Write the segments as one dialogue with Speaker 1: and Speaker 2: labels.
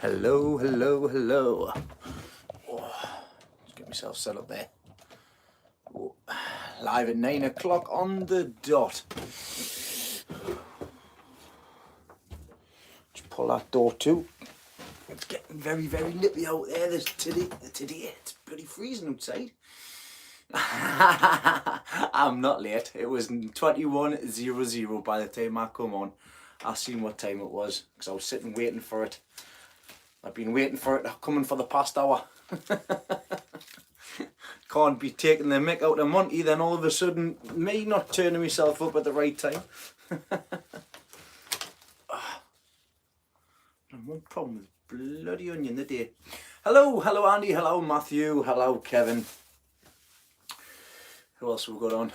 Speaker 1: Hello, hello, hello. Oh, let's get myself set up there. Oh, live at 9 o'clock on the dot. Just pull that door too. It's getting very, very nippy out there. Today it's pretty freezing outside. I'm not late. It was 21:00 by the time I come on. I seen what time it was because I was sitting waiting for it. I've been waiting for it coming for the past hour. Can't be taking the mick out of Monty, then all of a sudden me not turning myself up at the right time. One problem with bloody onion today. Hello Andy, hello Matthew, hello Kevin. Who else have we got on?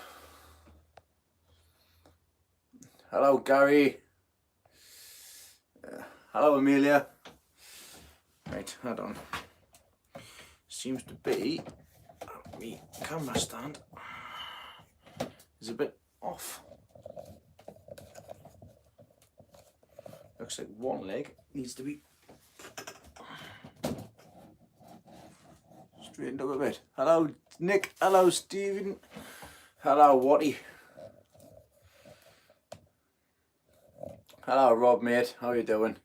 Speaker 1: Hello Gary. Hello Amelia. Right, hold on. Seems to be my camera stand is a bit off. Looks like one leg needs to be straightened up a bit. Hello Nick, hello Stephen, hello Watty. Hello Rob mate, how you doing?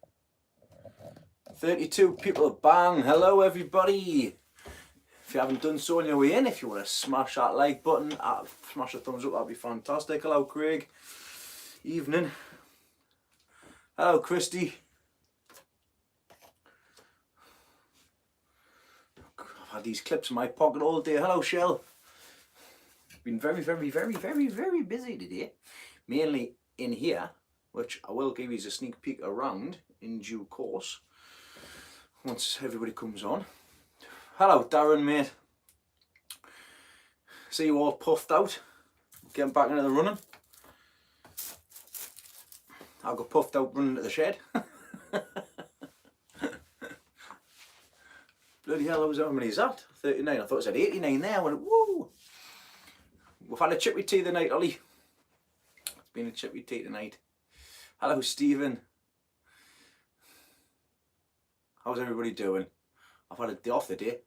Speaker 1: 32 people, bang, hello everybody. If you haven't done so on your way in, if you want to smash that like button, smash a thumbs up, that'd be fantastic. Hello Craig, evening. Hello Christy. I've had these clips in my pocket all day. Hello Shell. Been very busy today. Mainly in here, which I will give you a sneak peek around in due course once everybody comes on. Hello Darren mate. See you all puffed out, getting back into the running. I got puffed out running to the shed. Bloody hell, how many is that? 39, I thought it said 89 there. I went, woo! We've had a chippy tea tonight, Ollie. It's been a chippy tea tonight. Hello Stephen. How's everybody doing? I've had a day off today,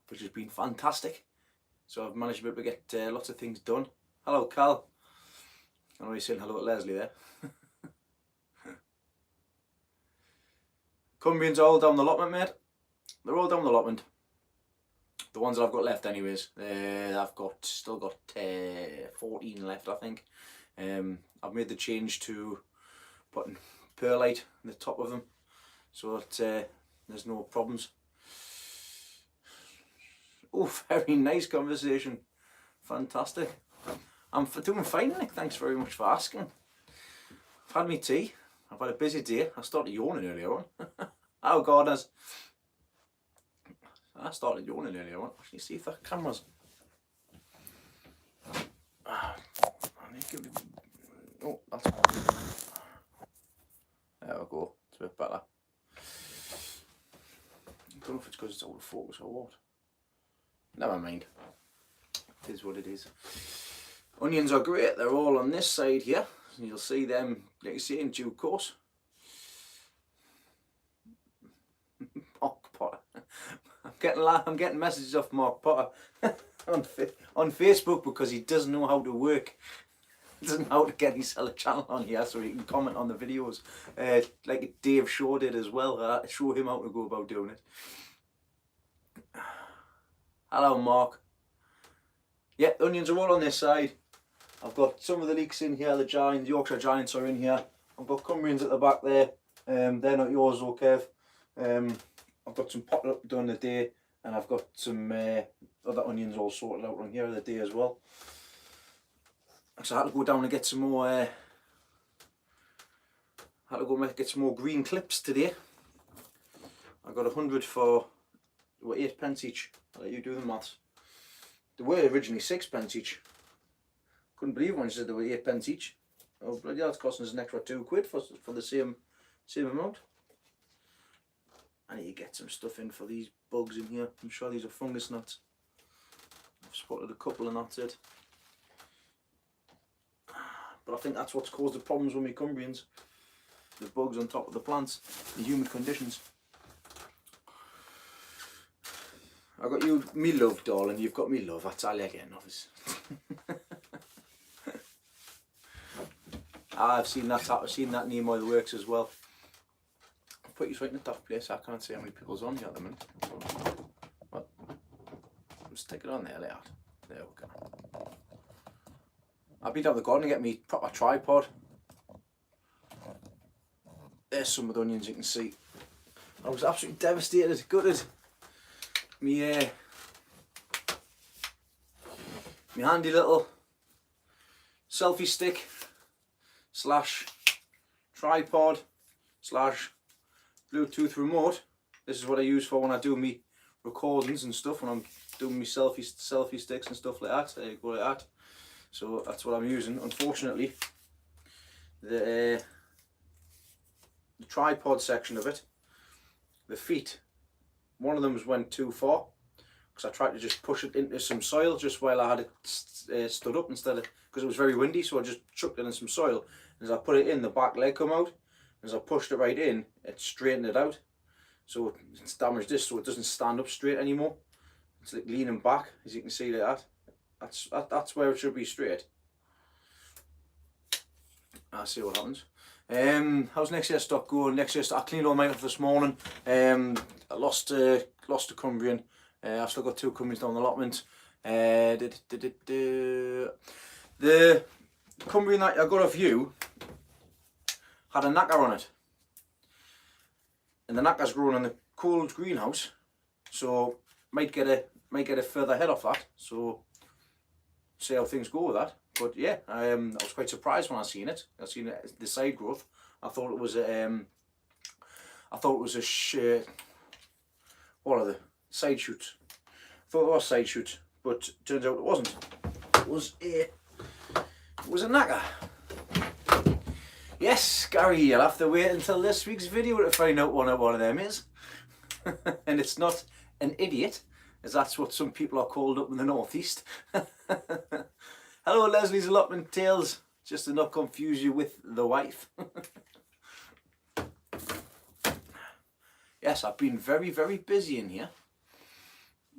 Speaker 1: which has been fantastic. So I've managed to be able to get lots of things done. Hello Cal. I know you're saying hello to Leslie there. Cumbrians are all down the allotment, mate. They're all down the allotment. The ones that I've got left anyways. I've still got 14 left I think. I've made the change to putting perlite on the top of them so that there's no problems. Oh, very nice conversation. Fantastic. I'm doing fine, Nick. Thanks very much for asking. I've had my tea. I've had a busy day. I started yawning earlier on. Oh, goodness. I started yawning earlier on. Actually, see if the camera's... Oh, that's... There we go. It's a bit better. I don't know if it's because it's out of focus or what. Never mind. It is what it is. Onions are great. They're all on this side here. You'll see them, like you see, in due course. Mark Potter. I'm getting messages off Mark Potter on Facebook because he doesn't know how to work. He doesn't know how to get himself a channel on here so he can comment on the videos. Like Dave Shaw did as well. I show him how to go about doing it. Hello Mark. Yeah, the onions are all on this side. I've got some of the Leeks in here, the Yorkshire Giants are in here. I've got Cumbrians at the back there. They're not yours though, Kev. I've got some potted up during the day, and I've got some other onions all sorted out on here the day as well. So I had to go down and get some more. Get some more green clips today. I got 100 for 8p each. I'll let you do the maths. They were originally 6p each. Couldn't believe when she said they were 8p each. Oh bloody hell, it's costing us an extra £2 for the same amount. I need to get some stuff in for these bugs in here. I'm sure these are fungus gnats. I've spotted a couple and that's it. But I think that's what's caused the problems with my Cumbrians. The bugs on top of the plants, the humid conditions. I got you, me love, darling. You've got me love. That's all you're getting, obviously. I've seen that near my works as well. I'll put you right in a tough place. I can't see how many people's on here at the minute. Well, stick it on there, like that. There we go. I've been down the garden to get me proper tripod. There's some of the onions you can see. I was absolutely devastated, gutted. Me handy little selfie stick / tripod / Bluetooth remote. This is what I use for when I do me recordings and stuff, when I'm doing me selfie sticks and stuff like that. There you go, like that. So that's what I'm using. Unfortunately, the tripod section of it, the feet, one of them went too far, because I tried to just push it into some soil just while I had it stood up, instead of, because it was very windy, so I just chucked it in some soil. As I put it in, the back leg come out. As I pushed it right in, it straightened it out. So it's damaged this, so it doesn't stand up straight anymore. It's like leaning back, as you can see, like that. That's where it should be straight. I'll see what happens. How's next year's stock going? Next year's stock, I cleaned all mine up this morning. I lost a Cumbrian. I've still got 2 Cumbrians down the allotment. The Cumbrian that I got off you had a knacker on it, and the knacker's growing in the cold greenhouse, so might get a further head off that. So see how things go with that. But yeah, I was quite surprised when I seen it. I seen it, the side growth. I thought it was what are the side shoots? I thought it was side shoots, but turns out it wasn't. It was a knacker. Yes, Gary, you'll have to wait until this week's video to find out what one of them is. And it's not an idiot, as that's what some people are called up in the northeast. Hello, Leslie's Allotment Tales, just to not confuse you with the wife. Yes, I've been very, very busy in here.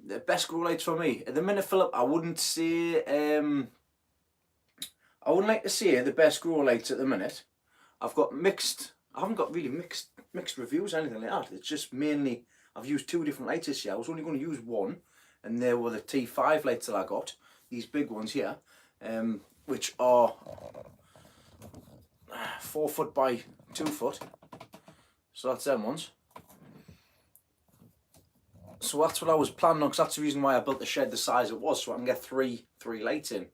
Speaker 1: The best grow lights for me at the minute, Philip, I wouldn't say I wouldn't like to say the best grow lights at the minute. I've got mixed. I haven't got really mixed reviews or anything like that. It's just mainly I've used 2 different lights this year. I was only going to use one, and there were the T5 lights that I got. These big ones here, which are 4 foot by 2 foot. So that's them ones. So that's what I was planning on, because that's the reason why I built the shed the size it was, so I can get three lights in.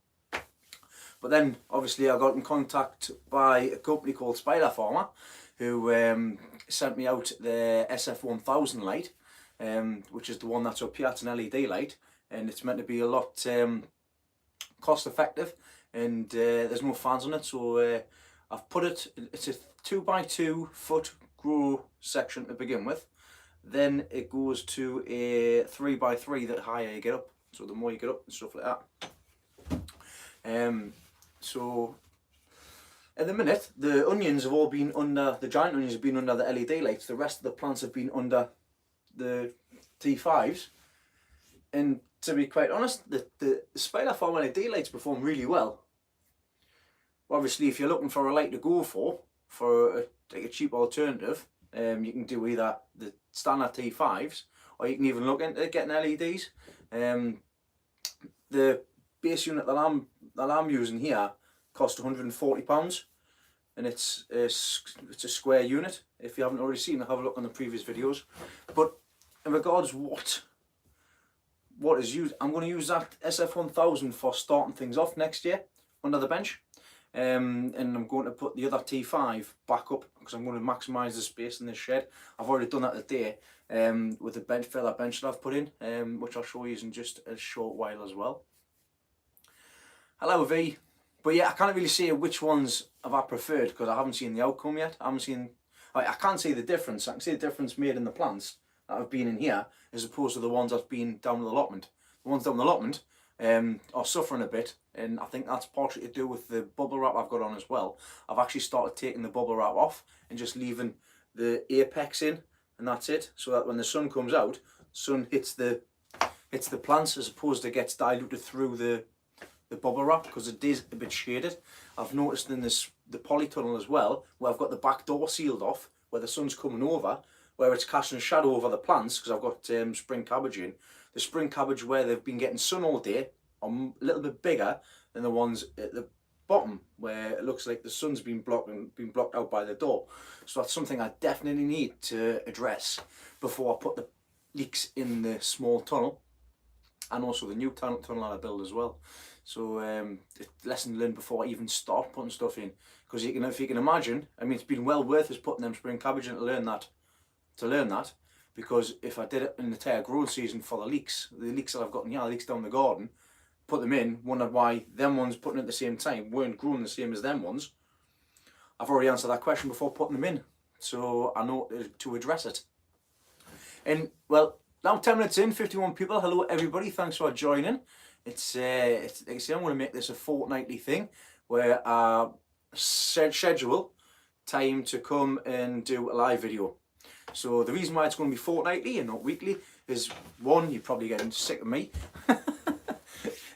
Speaker 1: But then obviously I got in contact by a company called Spider Farmer, who sent me out the SF1000 light, which is the one that's up here. It's an LED light, and it's meant to be a lot cost effective, and there's no fans on it, so I've put it, it's a 2 by 2 foot grow section to begin with. Then it goes to a 3 by 3 the higher you get up, so the more you get up and stuff like that. So at the minute the onions have all been under, the giant onions have been under the LED lights, the rest of the plants have been under the T5s, and to be quite honest, the Spider Farm LED lights perform really well. Obviously if you're looking for a light to go for like a cheap alternative, you can do either the standard T5s, or you can even look into getting LEDs. The base unit that I'm using here cost £140, and it's a square unit. If you haven't already seen it, have a look on the previous videos. But in regards what is used, I'm going to use that SF1000 for starting things off next year under the bench. And I'm going to put the other T5 back up, because I'm going to maximise the space in this shed. I've already done that today with the further bench that I've put in, which I'll show you in just a short while as well. Hello V. But yeah, I can't really say which ones have I preferred, because I haven't seen the outcome yet. I can't see the difference. I can see the difference made in the plants that have been in here, as opposed to the ones that's been down the allotment. The ones down the allotment are suffering a bit, and I think that's partly to do with the bubble wrap I've got on as well. I've actually started taking the bubble wrap off and just leaving the apex in, and that's it, so that when the sun comes out, sun hits the hits the plants as opposed to gets diluted through the bubble wrap, because it is a bit shaded. I've noticed in the poly tunnel as well, where I've got the back door sealed off, where the sun's coming over, where it's casting shadow over the plants, because I've got spring cabbage in. The spring cabbage where they've been getting sun all day are a little bit bigger than the ones at the bottom, where it looks like the sun's been blocked out by the door. So that's something I definitely need to address before I put the leeks in the small tunnel, and also the new tunnel that I build as well. So lesson learned before I even start putting stuff in, because if you can imagine, I mean, it's been well worth us putting them spring cabbage in to learn that, because if I did it in the entire growing season for the leeks that I've got in here, the leeks down the garden, put them in, wondered why them ones putting at the same time weren't growing the same as them ones. I've already answered that question before putting them in, so I know to address it. And well, now 10 minutes in, 51 people. Hello everybody, thanks for joining. It's like I say, I'm going to make this a fortnightly thing, where I schedule time to come and do a live video. So the reason why it's going to be fortnightly and not weekly is, one, you're probably getting sick of me.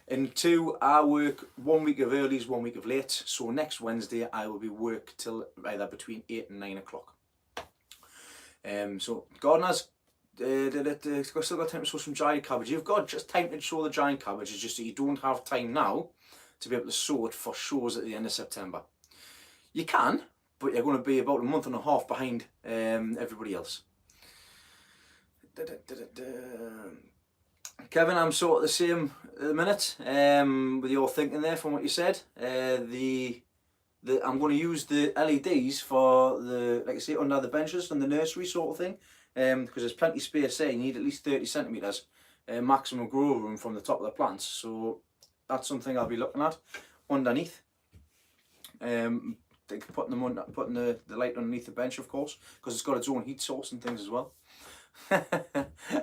Speaker 1: And two, I work 1 week of earlies, 1 week of late. So next Wednesday I will be work till either between 8 and 9 o'clock. So gardeners, still got time to show some giant cabbage. You've got just time to show the giant cabbage. It's just that you don't have time now to be able to sow it for shows at the end of September. You can, but you're going to be about a month and a half behind everybody else. Kevin, I'm sort of the same at the minute with your thinking there from what you said. I'm going to use the LEDs for the, like I say, under the benches and the nursery sort of thing, because there's plenty of space there. You need at least 30 centimetres maximum grow room from the top of the plants, so that's something I'll be looking at underneath. Putting the light underneath the bench, of course, because it's got its own heat source and things as well.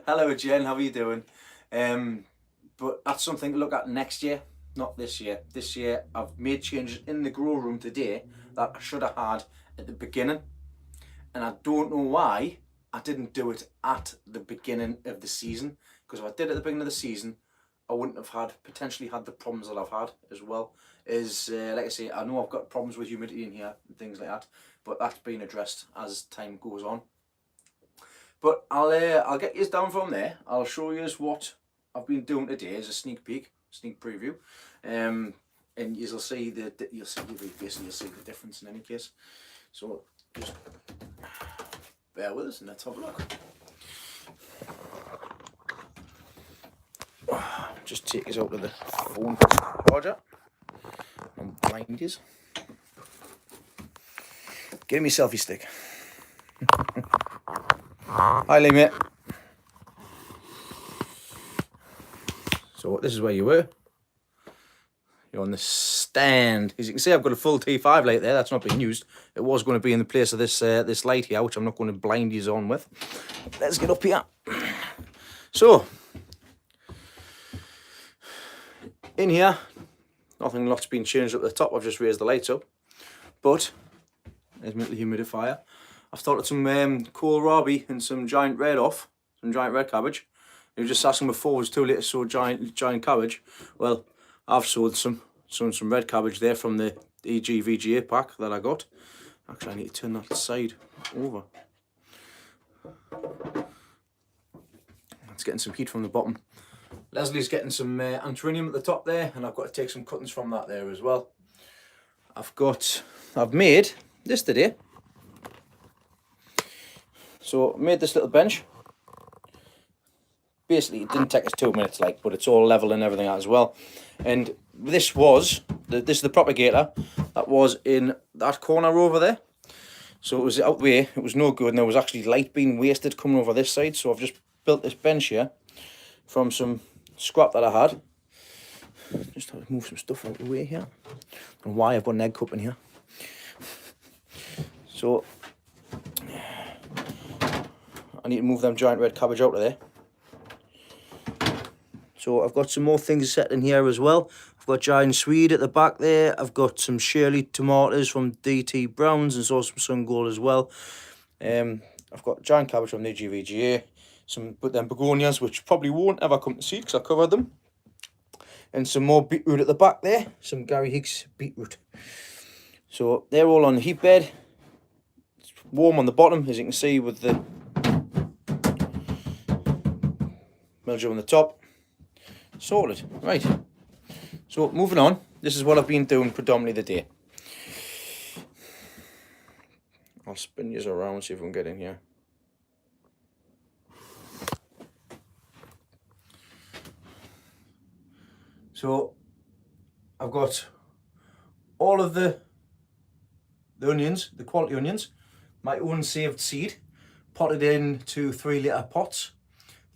Speaker 1: Hello Jen, how are you doing? But that's something to look at next year, not this year. This year I've made changes in the grow room today that I should have had at the beginning, and I don't know why I didn't do it at the beginning of the season, because if I did it at the beginning of the season, I wouldn't have potentially had the problems that I've had, as well as like I say, I know I've got problems with humidity in here and things like that, but that's been addressed as time goes on. But I'll get you down from there. I'll show you what I've been doing today as a sneak preview, and you'll see the difference in any case. So just bear with us and let's have a look. Just take us out of the phone charger and blind yous. Give me a selfie stick. Hi Lee, mate. So this is where you were. You're on the stand. As you can see, I've got a full T5 light there. That's not being used. It was going to be in the place of this this light here, which I'm not going to blind you on with. Let's get up here. So in here, nothing lot's been changed up at the top. I've just raised the lights up. But there's my humidifier. I've started some kohlrabi and some giant red cabbage. You were just asking before, it was too late to sow giant cabbage. Well, I've sowed some red cabbage there from the EG VGA pack that I got. Actually, I need to turn that side over. It's getting some heat from the bottom. Leslie's getting some anthurium at the top there, and I've got to take some cuttings from that there as well. I've made this today. So made this little bench. Basically, it didn't take us 2 minutes, but it's all level and everything as well. And this is the propagator that was in that corner over there. So it was out the way. It was no good, and there was actually light being wasted coming over this side. So I've just built this bench here from some scrap that I had. Just have to move some stuff out of the way here. And why I've got an egg cup in here. So I need to move them giant red cabbage out of there. So I've got some more things set in here as well. I've got giant swede at the back there. I've got some Shirley tomatoes from DT Browns and some sun gold as well. I've got giant cabbage from the GVGA, some begonias which probably won't ever come to seed because I covered them, and some more beetroot at the back there, some Gary Higgs beetroot. So they're all on the heat bed. It's warm on the bottom, as you can see, with the mildew on the top. Sorted. Right. So moving on, this is what I've been doing predominantly the day. I'll spin yours around, see if we can get in here. So I've got all of the onions, the quality onions, my own saved seed, potted into 3 litre pots.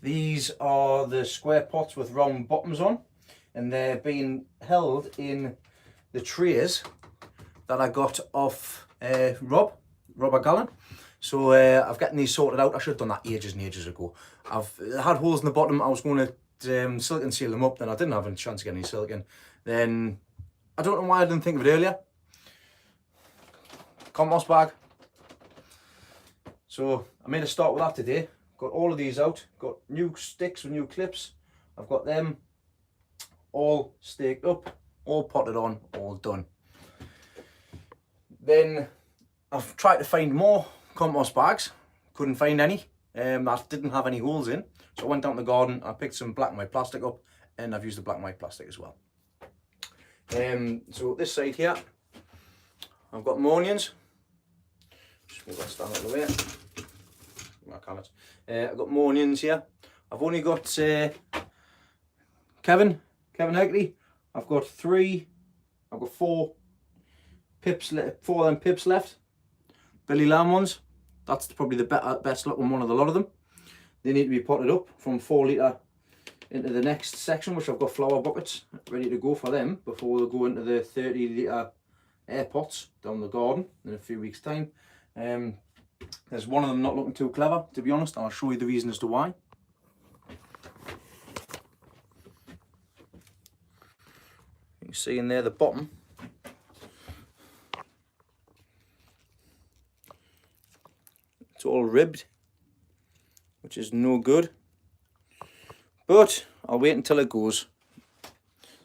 Speaker 1: These are the square pots with round bottoms on, and they're being held in the trays that I got off Rob a gallon. So I've gotten these sorted out. I should have done that ages and ages ago. I've had holes in the bottom. I was going to silicon seal them up, then I didn't have a chance to get any silicon. Then I don't know why I didn't think of it earlier. Compost bag. So I made a start with that today. Got all of these out. Got new sticks with new clips. I've got them all staked up, all potted on, all done. Then I've tried to find more compost bags. Couldn't find any that didn't have any holes in. So I went down to the garden, I picked some black and white plastic up, and I've used the black and white plastic as well. So this side here, I've got my onions. Just move that stand out of the way. My carrots. I've got more onions here. I've only got Kevin Heckley. I've got 4 pips, 4 of them pips left. Billy Lamb ones. That's probably the best looking one of the lot of them. They need to be potted up from 4 litre into the next section, which I've got flower buckets ready to go for them before they go into the 30 litre air pots down the garden in a few weeks' time. There's one of them not looking too clever, to be honest, and I'll show you the reason as to why. You can see in there the bottom. It's all ribbed, which is no good. But I'll wait until it goes.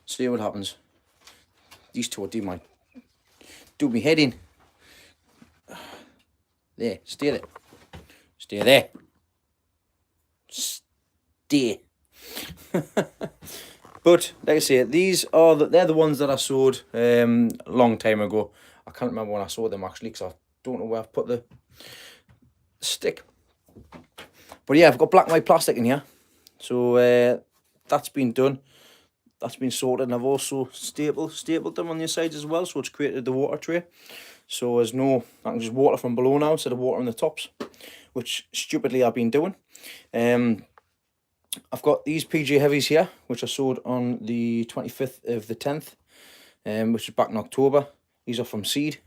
Speaker 1: See what happens. These two do me head in. There, stay there. Stay there. Stay. But like I say, these are they're the ones that I sowed a long time ago. I can't remember when I sowed them actually, because I don't know where I've put the stick. But yeah, I've got black and white plastic in here. So that's been done. That's been sorted, and I've also stapled them on the sides as well, so it's created the water tray. So there's no, I can just water from below now instead of water on the tops, which stupidly I've been doing. I've got these PG Heavies here, which I sowed on the 25th of the 10th, which is back in October. These are from seed.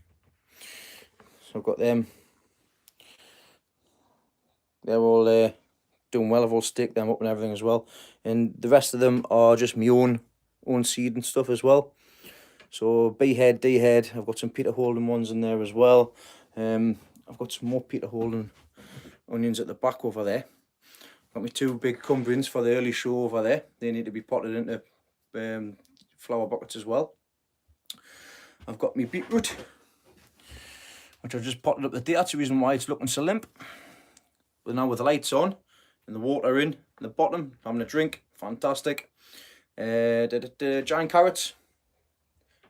Speaker 1: So I've got them. They're all doing well. I've all staked them up and everything as well. And the rest of them are just my own seed and stuff as well. So B head, D head. I've got some Peter Holden ones in there as well. I've got some more Peter Holden onions at the back over there. Got my 2 big Cumbrians for the early show over there. They need to be potted into flower buckets as well. I've got my beetroot, which I've just potted up today. That's the reason why it's looking so limp. But now with the lights on and the water in the bottom, having a drink, fantastic. Giant carrots,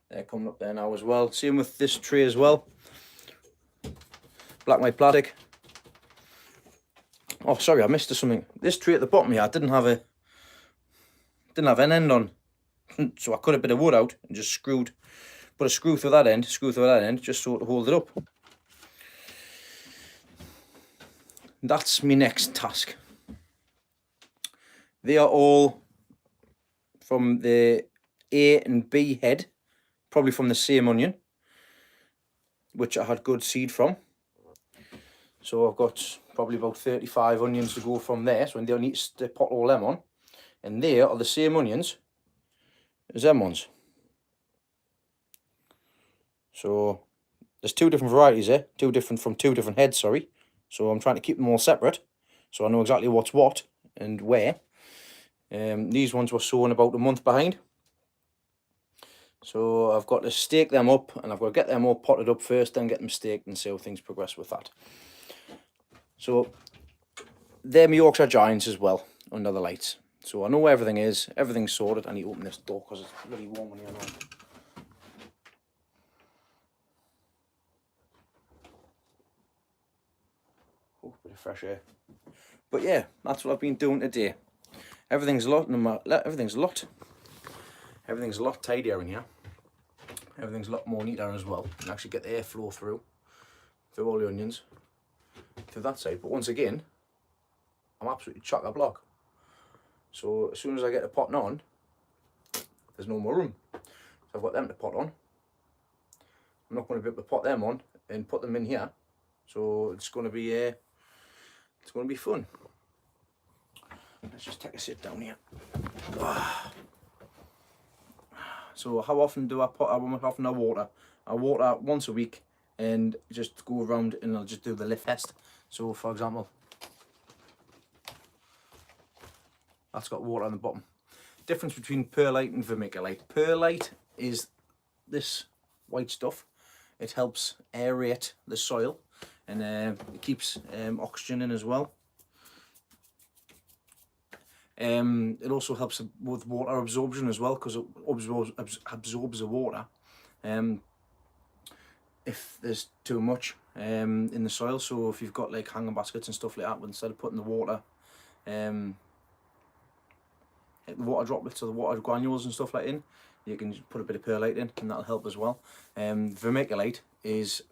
Speaker 1: they're coming up there now as well. Same with this tray as well. Black and white plastic. Oh, sorry, I missed something. This tray at the bottom here, I didn't have an end on, so I cut a bit of wood out and just put a screw through that end, just so to hold it up. That's my next task. They are all from the A and B head, probably from the same onion, which I had good seed from. So I've got probably about 35 onions to go from there, so they'll need to pot all them on. And they are the same onions as them ones. So there's 2 different varieties there, from two different heads, sorry. So I'm trying to keep them all separate, so I know exactly what's what and where. These ones were sown about a month behind. So I've got to stake them up, and I've got to get them all potted up first, then get them staked and see how things progress with that. So they're my Yorkshire Giants as well, under the lights. So I know where everything is, everything's sorted. I need to open this door because it's really warm in here now. Oh, bit of fresh air. But yeah, that's what I've been doing today. Everything's a lot tidier in here. Everything's a lot more neater as well. You can actually get the airflow through all the onions to that side. But once again, I'm absolutely chock-a-block. So as soon as I get the potting on, there's no more room. So I've got them to pot on. I'm not going to be able to pot them on and put them in here. So it's going to be fun. Let's just take a sit down here. So how often do I pot? How often I water? I water once a week and just go around and I'll just do the lift test. So for example, that's got water on the bottom. Difference between perlite and vermiculite. Perlite is this white stuff. It helps aerate the soil and it keeps oxygen in as well. It also helps with water absorption as well, because it absorbs the water if there's too much in the soil. So if you've got like hanging baskets and stuff like that, instead of putting the water droplets or the water granules and stuff like that in, you can put a bit of perlite in and that'll help as well. Vermiculite is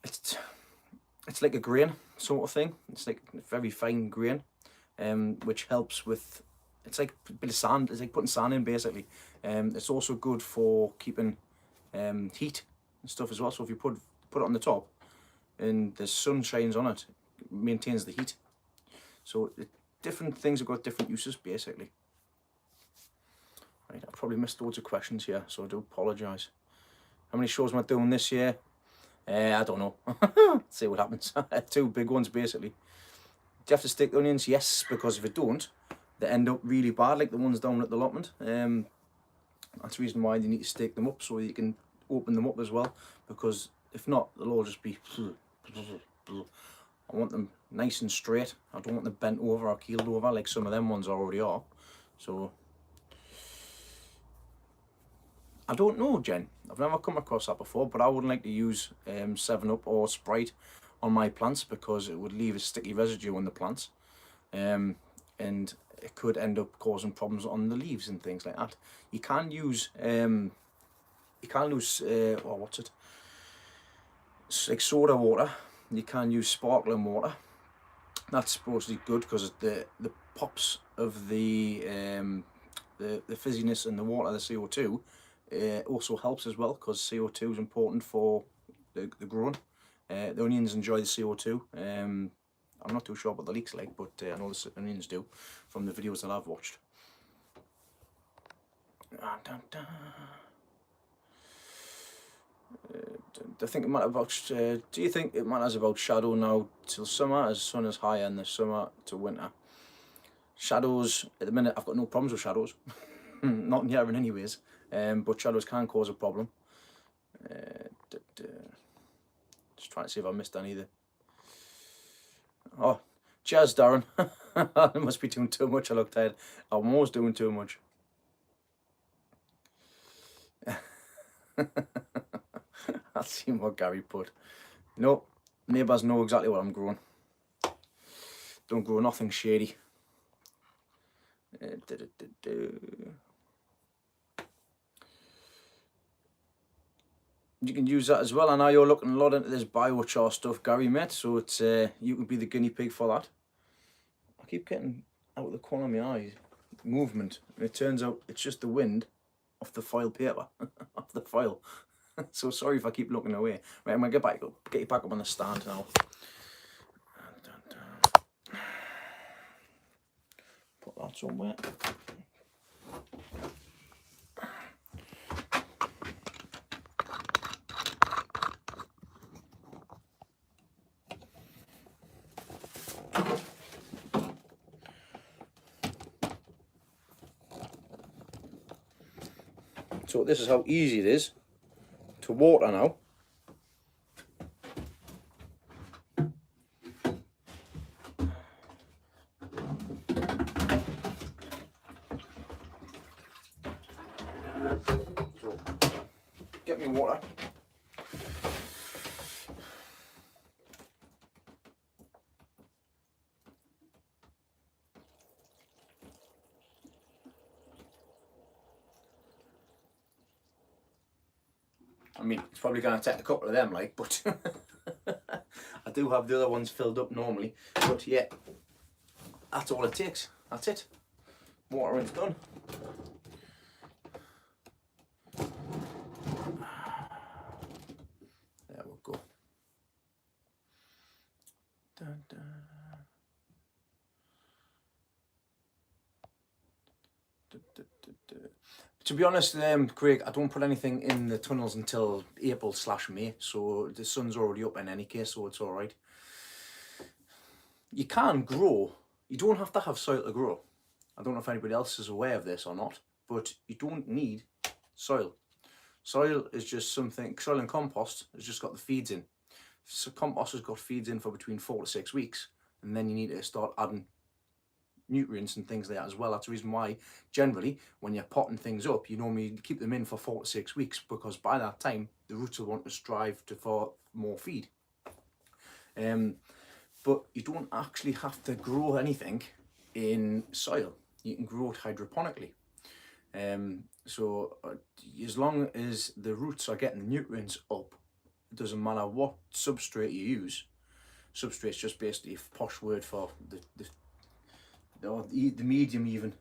Speaker 1: it's like a grain sort of thing. It's like a very fine grain, which helps with, it's like a bit of sand. It's like putting sand in basically. It's also good for keeping heat and stuff as well. So if you put it on the top and the sun shines on it, it maintains the heat. So different things have got different uses basically. Right, I've probably missed loads of questions here, so I do apologise. How many shows am I doing this year? I don't know. See what happens. 2 big ones basically. Do you have to stick the onions? Yes, because if you don't, they end up really bad, like the ones down at the allotment. That's the reason why you need to stake them up, so you can open them up as well, because if not, they'll all just be... I want them nice and straight. I don't want them bent over or keeled over like some of them ones already are. So I don't know, Jen. I've never come across that before, but I wouldn't like to use 7-Up or Sprite on my plants because it would leave a sticky residue on the plants, and it could end up causing problems on the leaves and things like that. You can use what's it? It's like soda water. You can use sparkling water. That's supposedly good because the pops of the fizziness in the water, the CO2. Also helps as well because CO2 is important for the growing. The onions enjoy the CO2. I'm not too sure what the leeks like, but I know the onions do from the videos that I've watched. I think it matters about. Do you think it matters about shadow now till summer, as sun is higher in the summer to winter? Shadows at the minute, I've got no problems with shadows. Not in here in anyways. But shadows can cause a problem. Just trying to see if I missed any there. Oh, cheers, Darren. I must be doing too much. I look tired. I'm always doing too much. I'll see what Gary put. No, neighbours know exactly what I'm growing. Don't grow nothing shady. You can use that as well. I know you're looking a lot into this biochar stuff, Gary, mate, so it's you can be the guinea pig for that. I keep getting out of the corner of my eye movement, and it turns out it's just the wind off the foil paper, off the foil. So sorry if I keep looking away. Right, I'm gonna get you back up on the stand now. Put that somewhere. So this is how easy it is to water now. So get me water. I mean, it's probably going to take a couple of them, like, but I do have the other ones filled up normally. But yeah, that's all it takes. That's it. Watering's done. There we go. Dun, dun. To be honest, Craig, I don't put anything in the tunnels until April/May, so the sun's already up in any case, so it's all right. You can grow. You don't have to have soil to grow. I don't know if anybody else is aware of this or not, but you don't need soil. Soil is just something, soil and compost has just got the feeds in. So compost has got feeds in for between 4 to 6 weeks, and then you need to start adding nutrients and things like that as well. That's the reason why generally when you're potting things up, you normally keep them in for 4 to 6 weeks, because by that time the roots will want to strive for more feed. But you don't actually have to grow anything in soil. You can grow it hydroponically. So as long as the roots are getting the nutrients up, it doesn't matter what substrate you use. Substrate's just basically a posh word for the medium even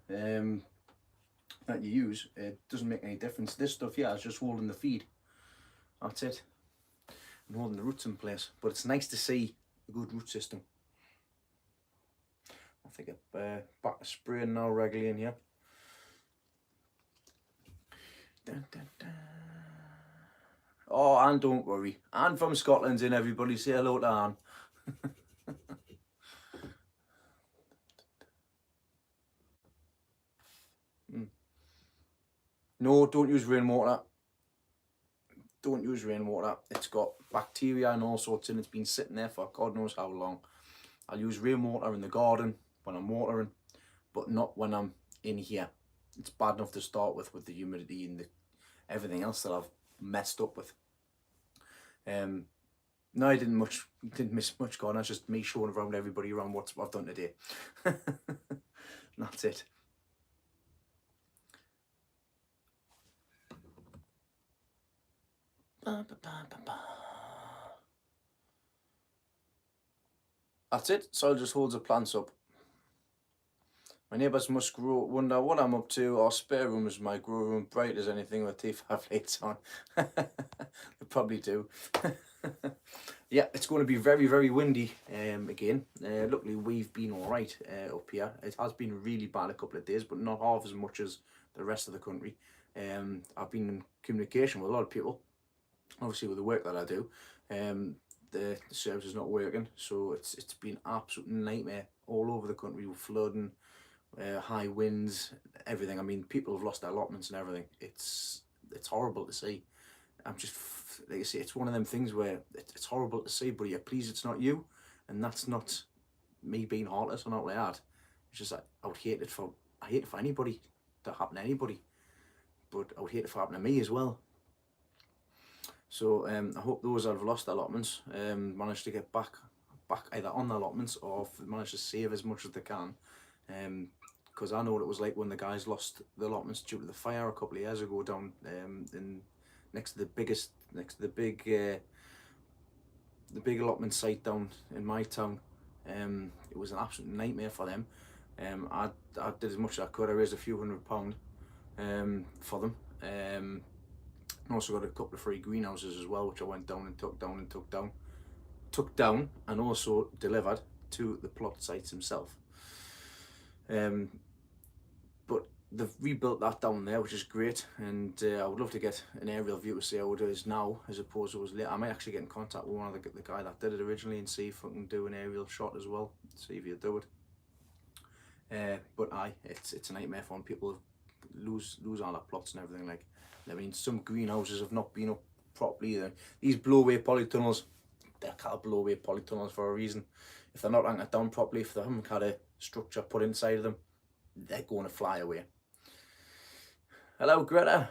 Speaker 1: that you use. It doesn't make any difference. This stuff here is just holding the feed. That's it. And holding the roots in place. But it's nice to see a good root system. I think I'm back to spraying now regularly in here. Dun, dun, dun. Oh, Anne, don't worry. Anne from Scotland's in, everybody. Say hello to Anne. No, don't use rainwater. Don't use rainwater. It's got bacteria and all sorts in. It's been sitting there for God knows how long. I'll use rainwater in the garden when I'm watering, but not when I'm in here. It's bad enough to start with the humidity and everything else that I've messed up with. No, I didn't miss much garden. It's just me showing around everybody around what I've done today. That's it. That's it. Soil just holds the plants up. My neighbours must wonder what I'm up to. Our spare room is my grow room, bright as anything with T5 lights on. They probably do. Yeah, it's going to be very, very windy again. Luckily, we've been all right up here. It has been really bad a couple of days, but not half as much as the rest of the country. I've been in communication with a lot of people, obviously with the work that I do. The service is not working, so it's been an absolute nightmare all over the country with flooding, high winds, everything. I mean, people have lost their allotments and everything. It's horrible to see. I'm just, like I say, it's one of them things where it's horrible to see, but you're pleased it's not you, and that's not me being heartless or not like that. It's just like, I hate it for anybody to happen to anybody, but I would hate it for happening to me as well. So I hope those that have lost their allotments manage to get back either on their allotments or manage to save as much as they can. Because I know what it was like when the guys lost the allotments due to the fire a couple of years ago down next to the big allotment site down in my town. It was an absolute nightmare for them. I did as much as I could. I raised a few £100 for them. I also got a couple of free greenhouses as well, which I went down and took down and also delivered to the plot sites himself. But they've rebuilt that down there, which is great, and I would love to get an aerial view to see how it is now as opposed to it was later. I might actually get in contact with one of the guy that did it originally and see if I can do an aerial shot as well, see if you do it. But it's a nightmare for when people lose all their plots and everything. Like, I mean, some greenhouses have not been up properly either. These blow-away polytunnels, they're called blow-away polytunnels for a reason. If they're not anchored down properly, if they haven't had a structure put inside of them, they're going to fly away. Hello, Greta.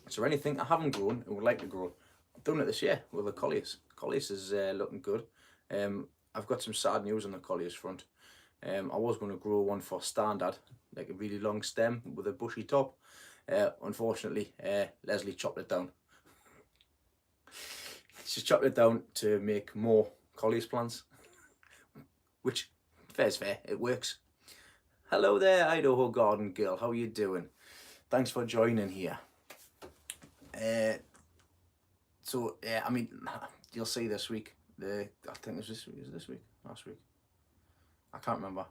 Speaker 1: Is there anything I haven't grown and would like to grow? I've done it this year with the Colliers. Colliers is looking good. I've got some sad news on the Colliers front. I was going to grow one for standard, like a really long stem with a bushy top. Unfortunately, Leslie chopped it down. She's chopped it down to make more Colliers plants, which, fair's fair, it works. Hello there, Idaho Garden Girl, how are you doing? Thanks for joining here. So yeah, I mean, you'll see this week. I think it was this week. Is it this week? Last week? I can't remember.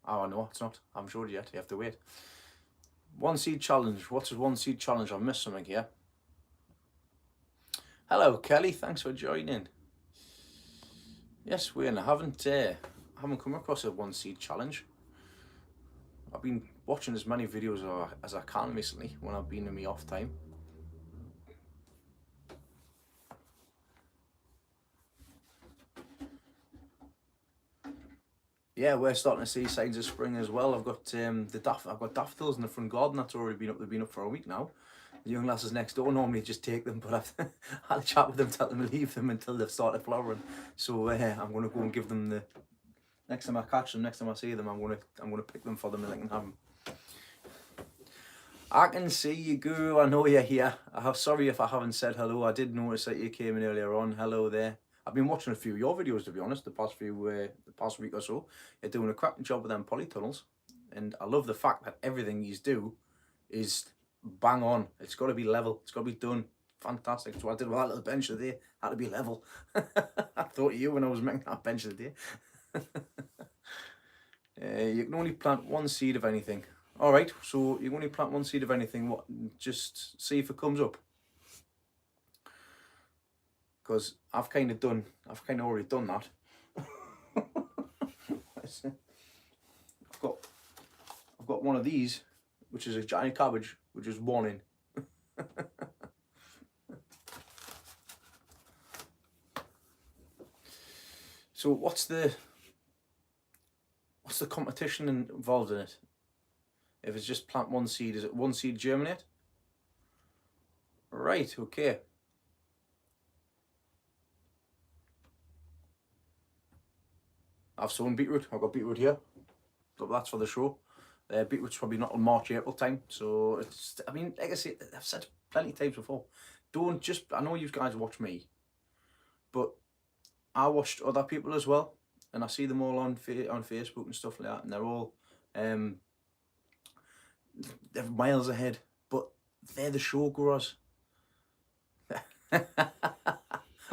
Speaker 1: Oh no, it's not. I haven't showed you yet. You have to wait. One seed challenge. What's a one seed challenge? I've missed something here. Hello, Kelly. Thanks for joining. Yes, Wayne. I haven't come across a one seed challenge. I've been watching as many videos as I can recently when I've been in my off time. Yeah, we're starting to see signs of spring as well. I've got I've got daffodils in the front garden that's already been up. They've been up for a week now. The young lasses next door normally just take them, but I've had a chat with them, tell them to leave them until they've started flowering. So I'm going to go and give them the next time I catch them, next time I see them, I'm going to pick them for them and they can have them. I can see you, Guru. I know you're here. Sorry if I haven't said hello. I did notice that you came in earlier on. Hello there. I've been watching a few of your videos, to be honest, the past week or so. You're doing a cracking job with them polytunnels, and I love the fact that everything you do is bang on. It's got to be level. It's got to be done. Fantastic. So I did with that little bench today. Had to be level. I thought of you when I was making that bench today. You can only plant one seed of anything. All right, so you can only plant one seed of anything. What? Just see if it comes up. Because I've kind of already done that. I've got one of these, which is a giant cabbage, which is one in. So what's the competition involved in it? If it's just plant one seed, is it one seed germinate? Right, okay. I've sown beetroot. I've got beetroot here. So that's for the show. Beetroot's probably not on March, April time. So it's, I mean, like I say, I've said plenty of times before, don't just, I know you guys watch me, but I watched other people as well. And I see them all on Facebook and stuff like that. And they're all, they're miles ahead, but they're the show growers.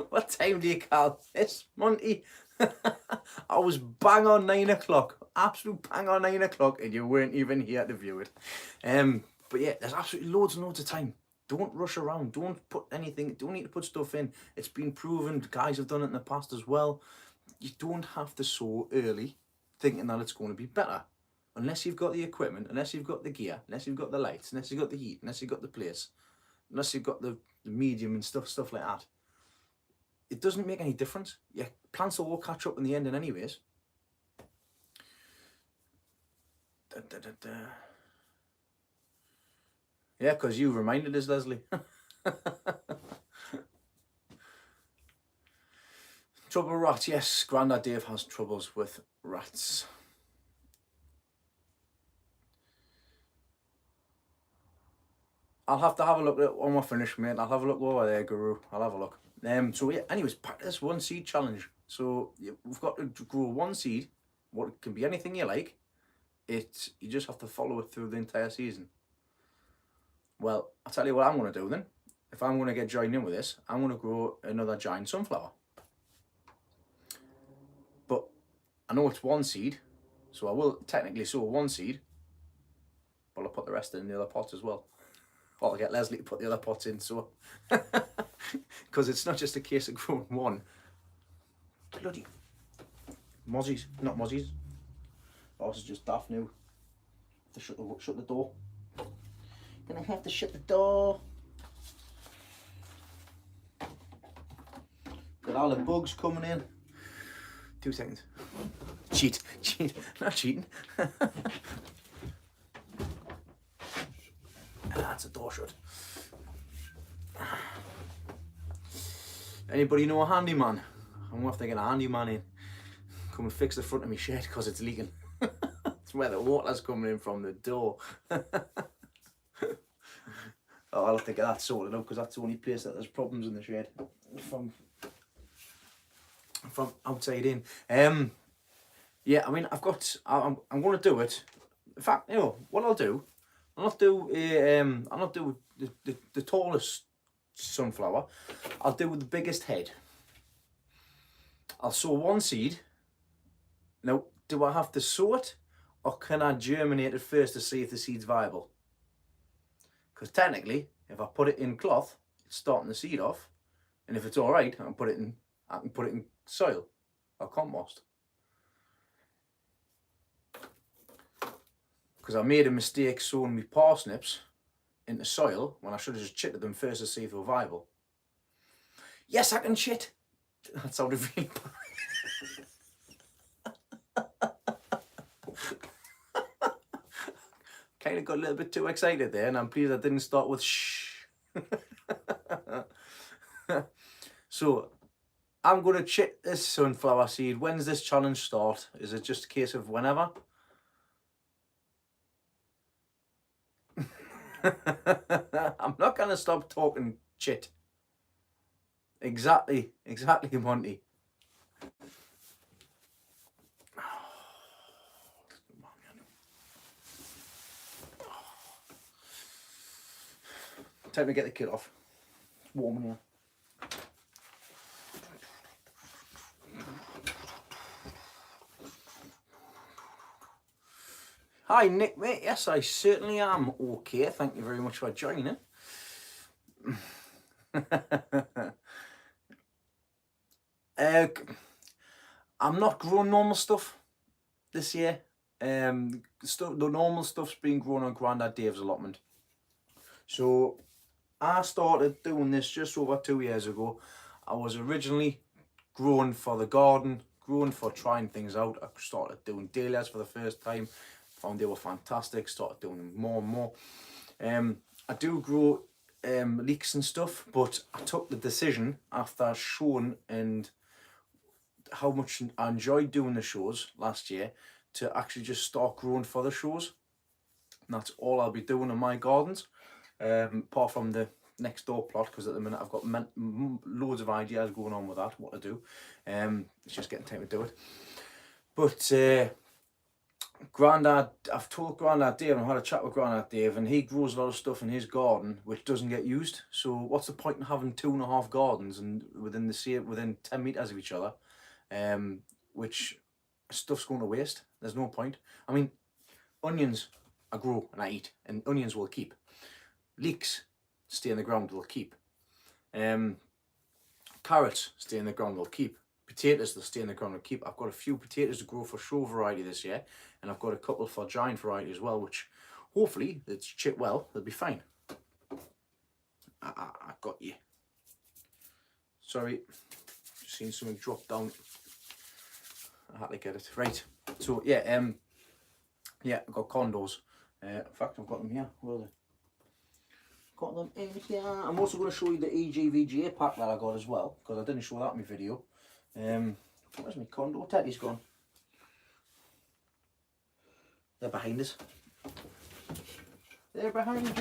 Speaker 1: What time do you call this, Monty? I was bang on 9 o'clock, absolute bang on 9 o'clock, and you weren't even here to view it. But yeah, there's absolutely loads and loads of time. Don't rush around. Don't put anything. Don't need to put stuff in. It's been proven. Guys have done it in the past as well. You don't have to sow early, thinking that it's going to be better, unless you've got the equipment, unless you've got the gear, unless you've got the lights, unless you've got the heat, unless you've got the place, unless you've got the medium and stuff like that. It doesn't make any difference. Your plants will all catch up in the end in anyways. Yeah, because you reminded us, Leslie. Trouble with rats, yes. Grandad Dave has troubles with rats. I'll have to have a look at it when we're finished, mate. I'll have a look over there, Guru. I'll have a look. So yeah, anyways, back to this one seed challenge. So we've got to grow one seed. What can be anything you like. You just have to follow it through the entire season. Well, I'll tell you what I'm going to do then. If I'm going to get joined in with this, I'm going to grow another giant sunflower. But I know it's one seed, so I will technically sow one seed. but I'll put the rest in the other pots as well. Or I'll get Leslie to put the other pots in, so because it's not just a case of growing one. Bloody mozzies, not mozzies. Oh, this is just daft now. Have to shut the door. Gonna have to shut the door. Got all the bugs coming in. 2 seconds. Cheat, not cheating. That's a door shut. Anybody know a handyman? I'm gonna have to get a handyman in. Come and fix the front of my shed because it's leaking. It's where the water's coming in from the door. Oh, I'll have to get that sorted out because that's the only place that there's problems in the shed from outside in. Yeah, I mean, I'm going to do it. In fact, you know what I'll do. I'll not do the tallest sunflower. I'll do the biggest head. I'll sow one seed. Now, do I have to sow it, or can I germinate it first to see if the seed's viable? Because technically, if I put it in cloth, it's starting the seed off, and if it's all right, I can put it in soil or compost. Because I made a mistake sowing my parsnips into soil when I should have just chitted them first to see if they were viable. Yes, I can chit. That sounded really bad. Kind of got a little bit too excited there, and I'm pleased I didn't start with shh. So, I'm going to chit this sunflower seed. When's this challenge start? Is it just a case of whenever? I'm not going to stop talking shit. Exactly, Monty. Time to get the kit off. It's warm in here. Hi Nick, mate. Yes, I certainly am okay. Thank you very much for joining. I'm not growing normal stuff this year. The normal stuff's been grown on Grandad Dave's allotment. So I started doing this just over 2 years ago. I was originally growing for the garden, growing for trying things out. I started doing dahlias for the first time, found they were fantastic, started doing them more and more. I do grow leeks and stuff, but I took the decision after showing and how much I enjoyed doing the shows last year to actually just start growing for the shows. And that's all I'll be doing in my gardens. Apart from the next door plot, because at the minute I've got loads of ideas going on with that, what to do. It's just getting time to do it. But I've told Grandad Dave, and I had a chat with Grandad Dave, and he grows a lot of stuff in his garden which doesn't get used. So what's the point in having 2.5 gardens and within 10 meters of each other, which stuff's going to waste? There's no point. I mean, onions I grow and I eat, and onions will keep. Leeks stay in the ground, they'll keep. Carrots stay in the ground, they'll keep. Potatoes, they'll stay in the ground, they'll keep. I've got a few potatoes to grow for show variety this year, and I've got a couple for giant variety as well, which hopefully, it's chip well, they'll be fine. I got you. Sorry, just seen something drop down. I had to get it. Right, so yeah, I've got condos. In fact, I've got them here. Where are they? Got them in here. I'm also going to show you the EGVGA pack that I got as well, because I didn't show that in my video. Where's my condo? Teddy's gone. They're behind us. They're behind you.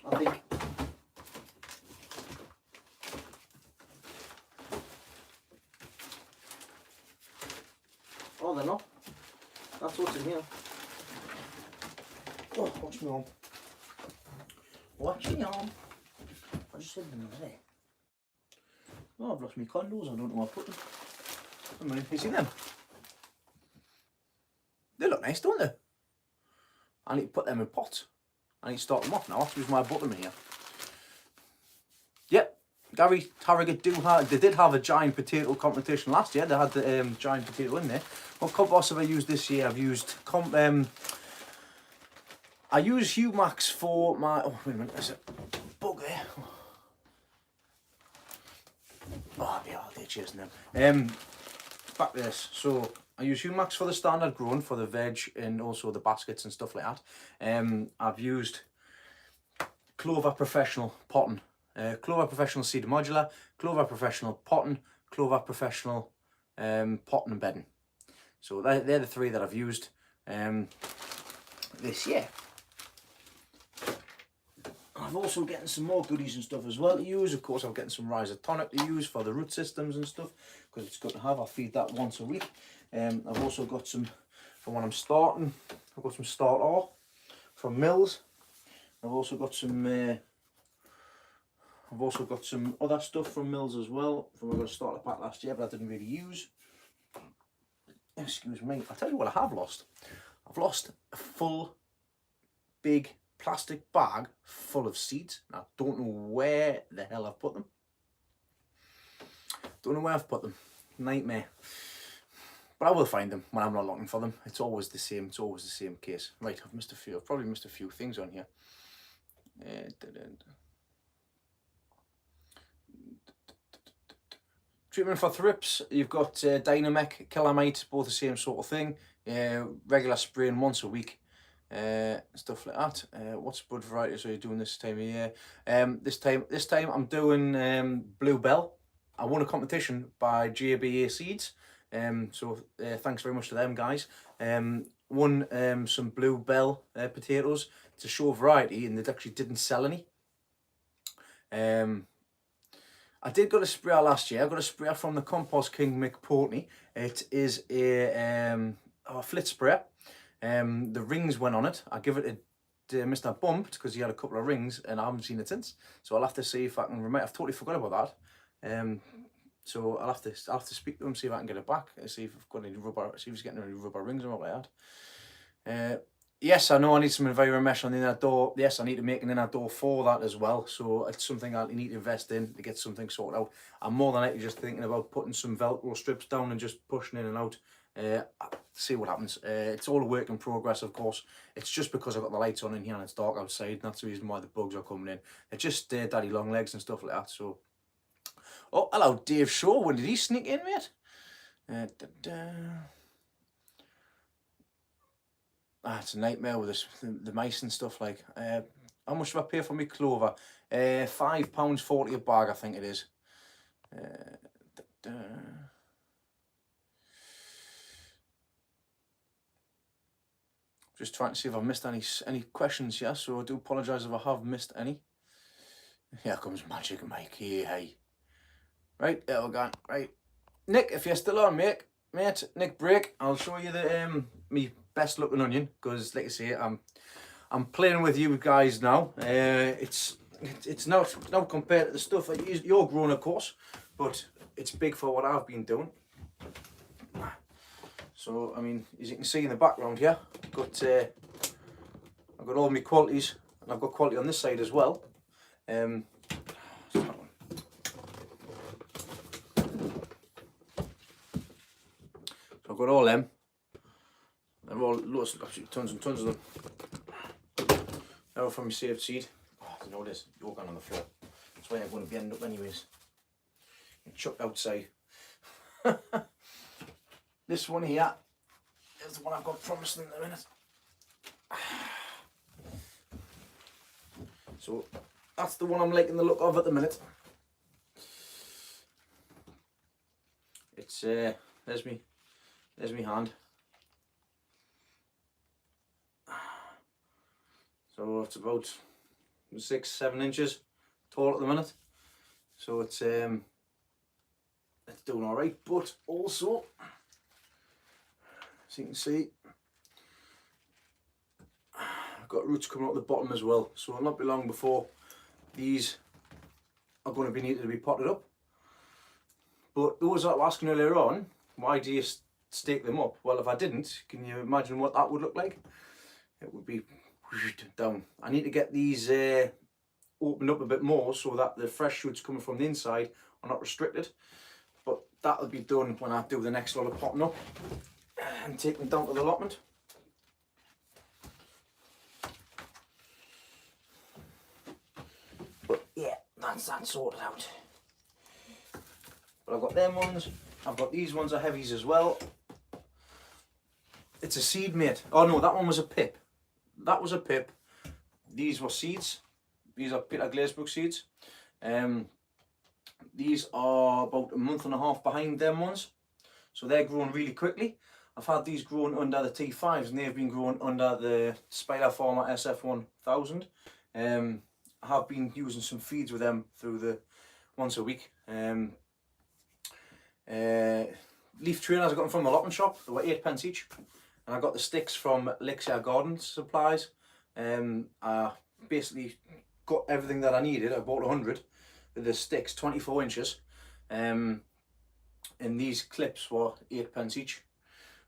Speaker 1: I think. Oh, they're not. That's what's in here. Oh, watch me on. Watch me on. I just said them there. Oh, I've lost my condos. I don't know where I put them. I mean, you see them? They look nice, don't they? I need to put them in pots. I need to start them off now. I have to use my button here. Yep, Gary Harrogate they did have a giant potato competition last year. They had the giant potato in there. What compost have I used this year? I've used I use Humax for my. Oh wait a minute, there's a bug there. Oh, I'll be all day chasing them. Back to this. So I use Humax for the standard growing for the veg and also the baskets and stuff like that. I've used Clover Professional potting, Clover Professional Seed Modular, Clover Professional potting, Clover Professional potting and bedding. So they're the three that I've used this year. I'm also getting some more goodies and stuff as well to use. Of course, I'm getting some Rhizotonic to use for the root systems and stuff because it's good to have. I feed that once a week. I've also got some for when I'm starting. I've got some start ore from Mills. I've also got some other stuff from Mills as well. From when I got a starter pack last year, but I didn't really use. Excuse me. I'll tell you what I have lost. I've lost a full big plastic bag full of seeds. I don't know where the hell I've put them. Don't know where I've put them. Nightmare. But I will find them when I'm not looking for them. It's always the same. It's always the same case. Right, I've missed a few. I've probably missed a few things on here. Treatment for thrips. You've got Dynamec, Calamite, both the same sort of thing. Regular spraying once a week. Stuff like that. What bud varieties are you doing this time of year? This time I'm doing Bluebell. I won a competition by JBA Seeds. So thanks very much to them guys. Won some Bluebell potatoes to show variety, and they actually didn't sell any. I did get a sprayer last year. I got a sprayer from the Compost King Mick Portney. It is a flit sprayer. The rings went on it. I give it to Mr. Bumped because he had a couple of rings and I haven't seen it since. So I'll have to see if I can remember. I've totally forgot about that. So I'll have to speak to him, see if I can get it back, see if I've got any rubber, see if he's getting any rubber rings or like that. Yes, I know I need some enviro mesh on the inner door. Yes, I need to make an inner door for that as well. So it's something I need to invest in to get something sorted out. I'm more than likely just thinking about putting some Velcro strips down and just pushing in and out. See what happens. It's all a work in progress, of course. It's just because I've got the lights on in here and it's dark outside, and that's the reason why the bugs are coming in. They're just daddy long legs and stuff like that. So, oh, hello, Dave Shaw. When did he sneak in, mate? It's a nightmare with this, the mice and stuff like. How much do I pay for my clover? £5.40 a bag, I think it is. Just trying to see if I've missed any questions here, so I do apologise if I have missed any. Here comes Magic Mike. Hey. Right, there we go. Right, Nick, if you're still on, mate, Nick Break, I'll show you the me best looking onion, because like I say, I'm playing with you guys now. It's not compared to the stuff that you're growing, of course, but it's big for what I've been doing. So I mean, as you can see in the background here, I've got all my qualities, and I've got quality on this side as well. So I've got all them. They're all loads, absolutely tons and tons of them. They're all from my saved seed. Oh, I know this. You're going on the floor. That's where I'm going to be ending up anyways. Chucked outside. This one here is the one I've got promised in a minute. So that's the one I'm liking the look of at the minute. It's there's me hand. So it's about 6-7 inches tall at the minute. So it's doing all right, but also, as you can see, I've got roots coming out the bottom as well. So it'll not be long before these are going to be needed to be potted up. But those that were asking earlier on, why do you stake them up? Well, if I didn't, can you imagine what that would look like? It would be down. I need to get these opened up a bit more so that the fresh shoots coming from the inside are not restricted. But that'll be done when I do the next lot of potting up and take them down to the allotment. But yeah, that's that sorted out. But I've got them ones. I've got these ones are heavies as well. It's a seed, mate. Oh no, that one was a pip. That was a pip. These were seeds. These are Peter Glazebrook seeds. These are about a month and a half behind them ones. So they're growing really quickly. I've had these growing under the T5s and they've been growing under the Spider Farmer SF1000. I have been using some feeds with them through the once a week. Leaf trainers I got them from the allotment shop. They were 8p each. And I got the sticks from Leek garden supplies. I basically got everything that I needed. I bought 100 with the sticks, 24 inches. And these clips were 8p each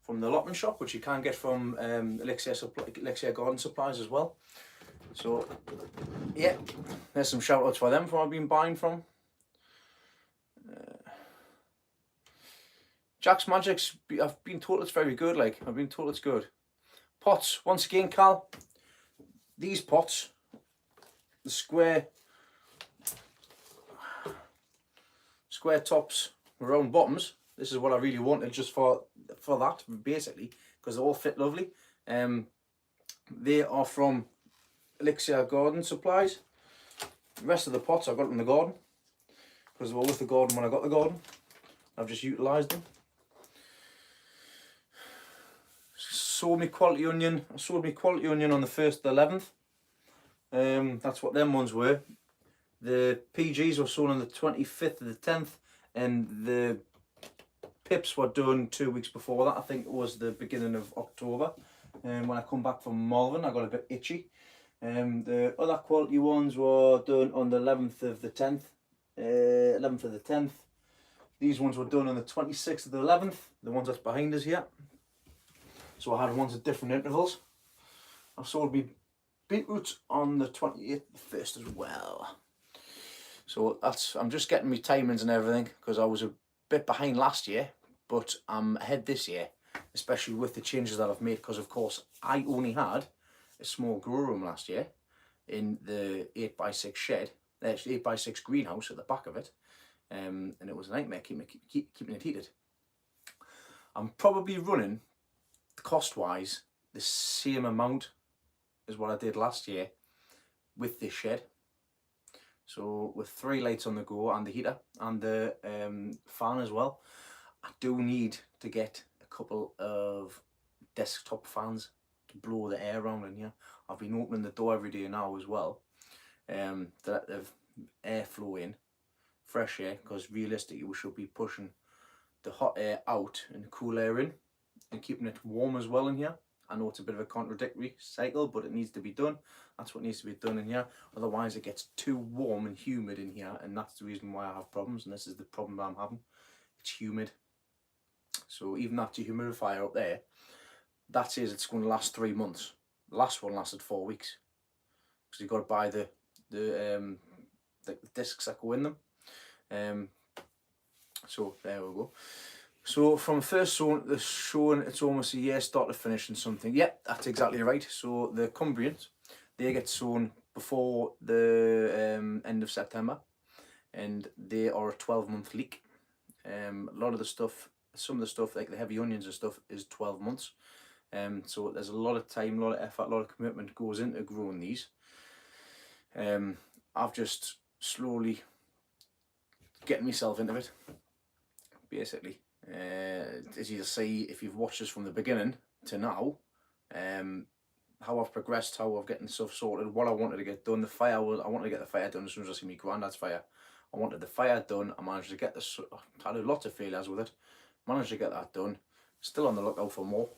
Speaker 1: from the allotment shop, which you can get from Leek garden supplies as well. So yeah, there's some shout outs for them from I've been buying from. Jack's Magic's, I've been told it's very good, like, I've been told it's good. Pots, once again, Cal, these pots, the square tops, round bottoms, this is what I really wanted just for that, basically, because they all fit lovely. They are from Elixir Garden Supplies. The rest of the pots I got in the garden, because they were with the garden when I got the garden. I've just utilised them. Sold me quality onion. I sold me quality onion on the 1st to the 11th. That's what them ones were. The PGs were sold on the 25th of the 10th, and the pips were done 2 weeks before that. I think it was the beginning of October. When I come back from Malvern, I got a bit itchy. The other quality ones were done on the 11th of the 10th. 11th of the 10th. These ones were done on the 26th of the 11th. The ones that's behind us here. So I had ones at different intervals. I sold me beetroots on the 28th of the 1st as well. So that's, I'm just getting my timings and everything, because I was a bit behind last year, but I'm ahead this year, especially with the changes that I've made, because of course I only had a small grow room last year in the 8x6 shed, actually 8x6 greenhouse at the back of it, and it was a nightmare keeping it heated. I'm probably running, cost-wise, the same amount as what I did last year with this shed. So with 3 lights on the go and the heater and the fan as well, I do need to get a couple of desktop fans to blow the air around in here. I've been opening the door every day now as well, that have airflow in, fresh air, because realistically we should be pushing the hot air out and the cool air in and keeping it warm as well in here. I know it's a bit of a contradictory cycle, but it needs to be done. That's what needs to be done in here. Otherwise it gets too warm and humid in here, and that's the reason why I have problems, and this is the problem I'm having. It's humid. So even that dehumidifier up there, that says it's going to last 3 months. The last one lasted 4 weeks. Because you've got to buy the discs that go in them. So there we go. So from first showing, it's almost a year start to finish and something. Yep, that's exactly right. So the Cumbrians, they get sown before the end of September, and they are a 12-month leek. A lot of the stuff, some of the stuff like the heavy onions and stuff, is 12 months. So there's a lot of time, a lot of effort, a lot of commitment goes into growing these. I've just slowly getting myself into it, basically. As you see, if you've watched us from the beginning to now, how I've progressed, how I've getting stuff sorted, what I wanted to get done. The fire, I wanted to get the fire done as soon as I see my granddad's fire. I wanted the fire done. I managed to get this. I had lots of failures with it. Managed to get that done. Still on the lookout for more,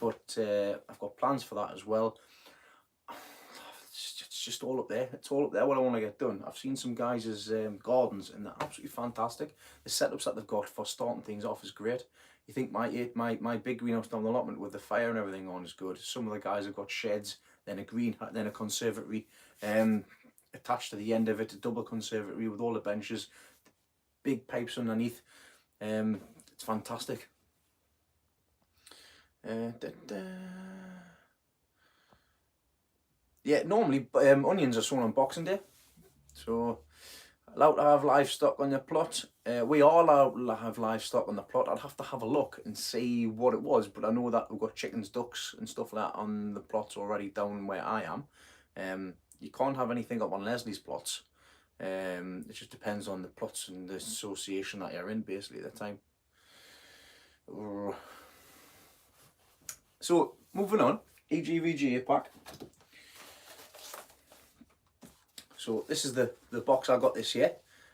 Speaker 1: but I've got plans for that as well. It's it's just all up there. It's all up there what I want to get done. I've seen some guys' gardens and they're absolutely fantastic. The setups that they've got for starting things off is great. You think my big greenhouse down the allotment with the fire and everything on is good. Some of the guys have got sheds, then a conservatory attached to the end of it, a double conservatory with all the benches, big pipes underneath. It's fantastic. Yeah, normally onions are sown on Boxing Day, so allowed to have livestock on your plot. We are allowed to have livestock on the plot. I'd have to have a look and see what it was, but I know that we've got chickens, ducks and stuff like that on the plots already down where I am. You can't have anything up on Leslie's plots. It just depends on the plots and the association that you're in basically at the time. So moving on, EGVGA pack. So this is the box I got this year.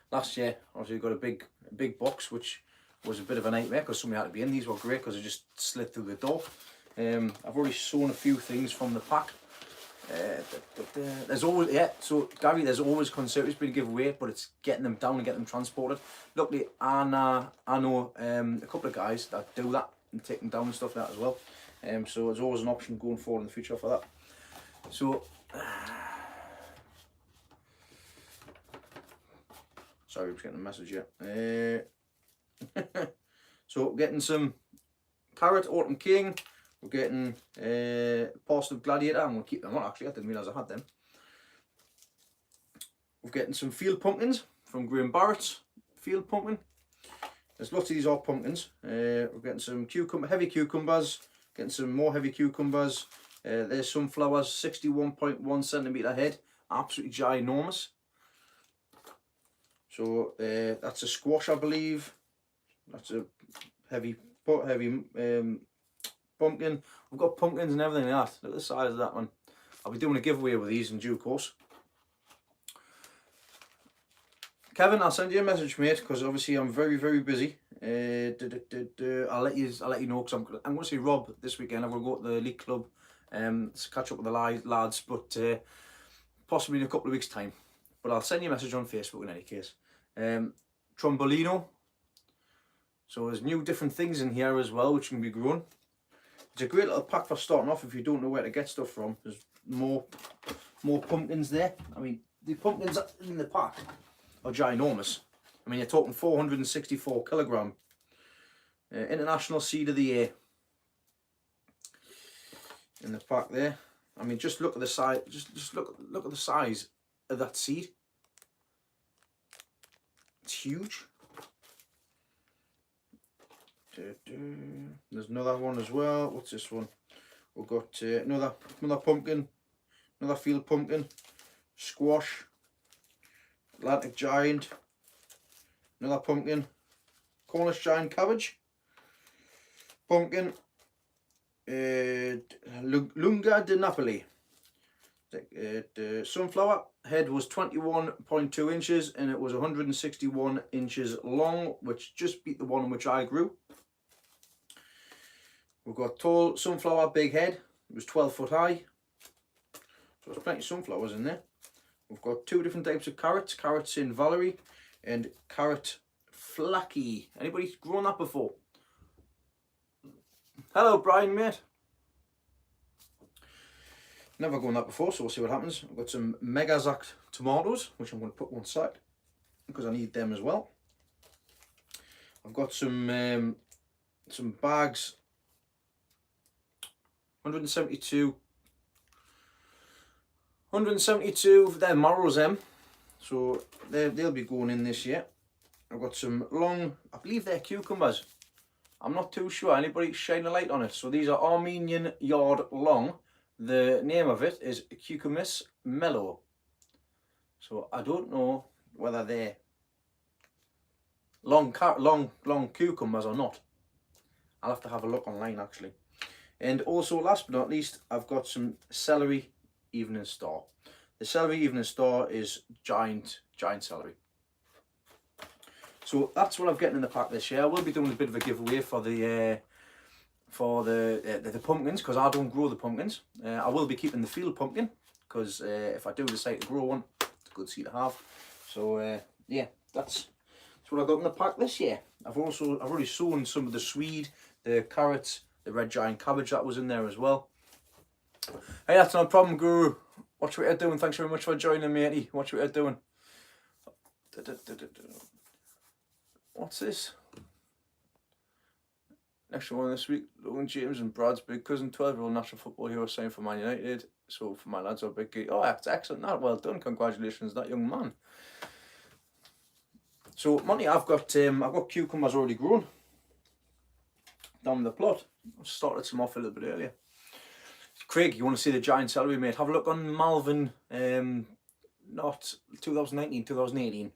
Speaker 1: Last year, obviously, got a big box, which was a bit of a nightmare because somebody had to be in. These were great because they just slid through the door. I've already sewn a few things from the pack. There's always, so Gary, there's always conservatives being given away, but it's getting them down and getting them transported. Luckily, I know a couple of guys that do that and take them down and stuff like that as well. So there's always an option going forward in the future for that. So. Sorry, I'm just getting a message here. So getting some carrot, autumn king. We're getting parcel of gladiator. I'm going to keep them on actually. I didn't realise I had them. We're getting some field pumpkins from Graham Barrett's field pumpkin. There's lots of these are pumpkins. We're getting some heavy cucumbers. Getting some more heavy cucumbers. There's sunflowers, 61.1 centimetre head. Absolutely ginormous. So that's a squash, I believe. That's a heavy pumpkin. We've got pumpkins and everything like that. Look at the size of that one. I'll be doing a giveaway with these in due course. Kevin, I'll send you a message, mate, because obviously I'm very, very busy. I'll let you know because I'm going to see Rob this weekend. I'm going to go to the Leek club to catch up with the lads, but possibly in a couple of weeks' time. But I'll send you a message on Facebook in any case. Trombolino. So there's new different things in here as well which can be grown. It's a great little pack for starting off if you don't know where to get stuff from. There's more pumpkins there. I mean, the pumpkins in the pack are ginormous. I mean, you're talking 464 kilogram. International Seed of the Year in the pack there. I mean, just look at the size. Just look at the size of that seed. It's huge. There's another one as well. What's this one? We've got another pumpkin, another field pumpkin, squash, Atlantic giant, another pumpkin, Cornish giant cabbage, pumpkin, Lunga de Napoli. Sunflower head was 21.2 inches and it was 161 inches long, which just beat the one in which I grew. We've got tall sunflower, big head. It was 12 foot high. So there's plenty of sunflowers in there. We've got two different types of carrots. Carrots in Valerie and carrot flaky. Anybody grown that before? Hello, Brian, mate. Never grown that before, so we'll see what happens. I've got some Mega Zac tomatoes, which I'm going to put one side because I need them as well. I've got some bags, 172. They're Morrow's them, so they'll be going in this year. I've got some long, I believe they're cucumbers. I'm not too sure. Anybody shine a light on it? So these are Armenian yard long. The name of it is Cucumis Mellow. So I don't know whether they're long cucumbers or not. I'll have to have a look online actually. And also, last but not least, I've got some celery Evening Star. The celery Evening Star is giant celery. So that's what I'm getting in the pack this year. I will be doing a bit of a giveaway for the pumpkins because I don't grow the pumpkins. I will be keeping the field pumpkin because if I do decide to grow one, it's a good seed to have. So yeah, that's what I got in the pack this year. I've already sown some of the swede, the carrots, the red giant cabbage that was in there as well. Hey, that's no problem, Guru. Watch what you're doing. Thanks very much for joining, matey. Watch what you're doing. What's this? Next one this week, Logan James and Brad's big cousin, 12-year-old national football hero, signed for Man United. So for my lads, are big. Oh, that's excellent. That well done. Congratulations, that young man. So Monty, I've got cucumbers already grown down the plot. I started some off a little bit earlier. Craig, you want to see the giant celery, mate? Have a look on Malvern, not 2019, 2018.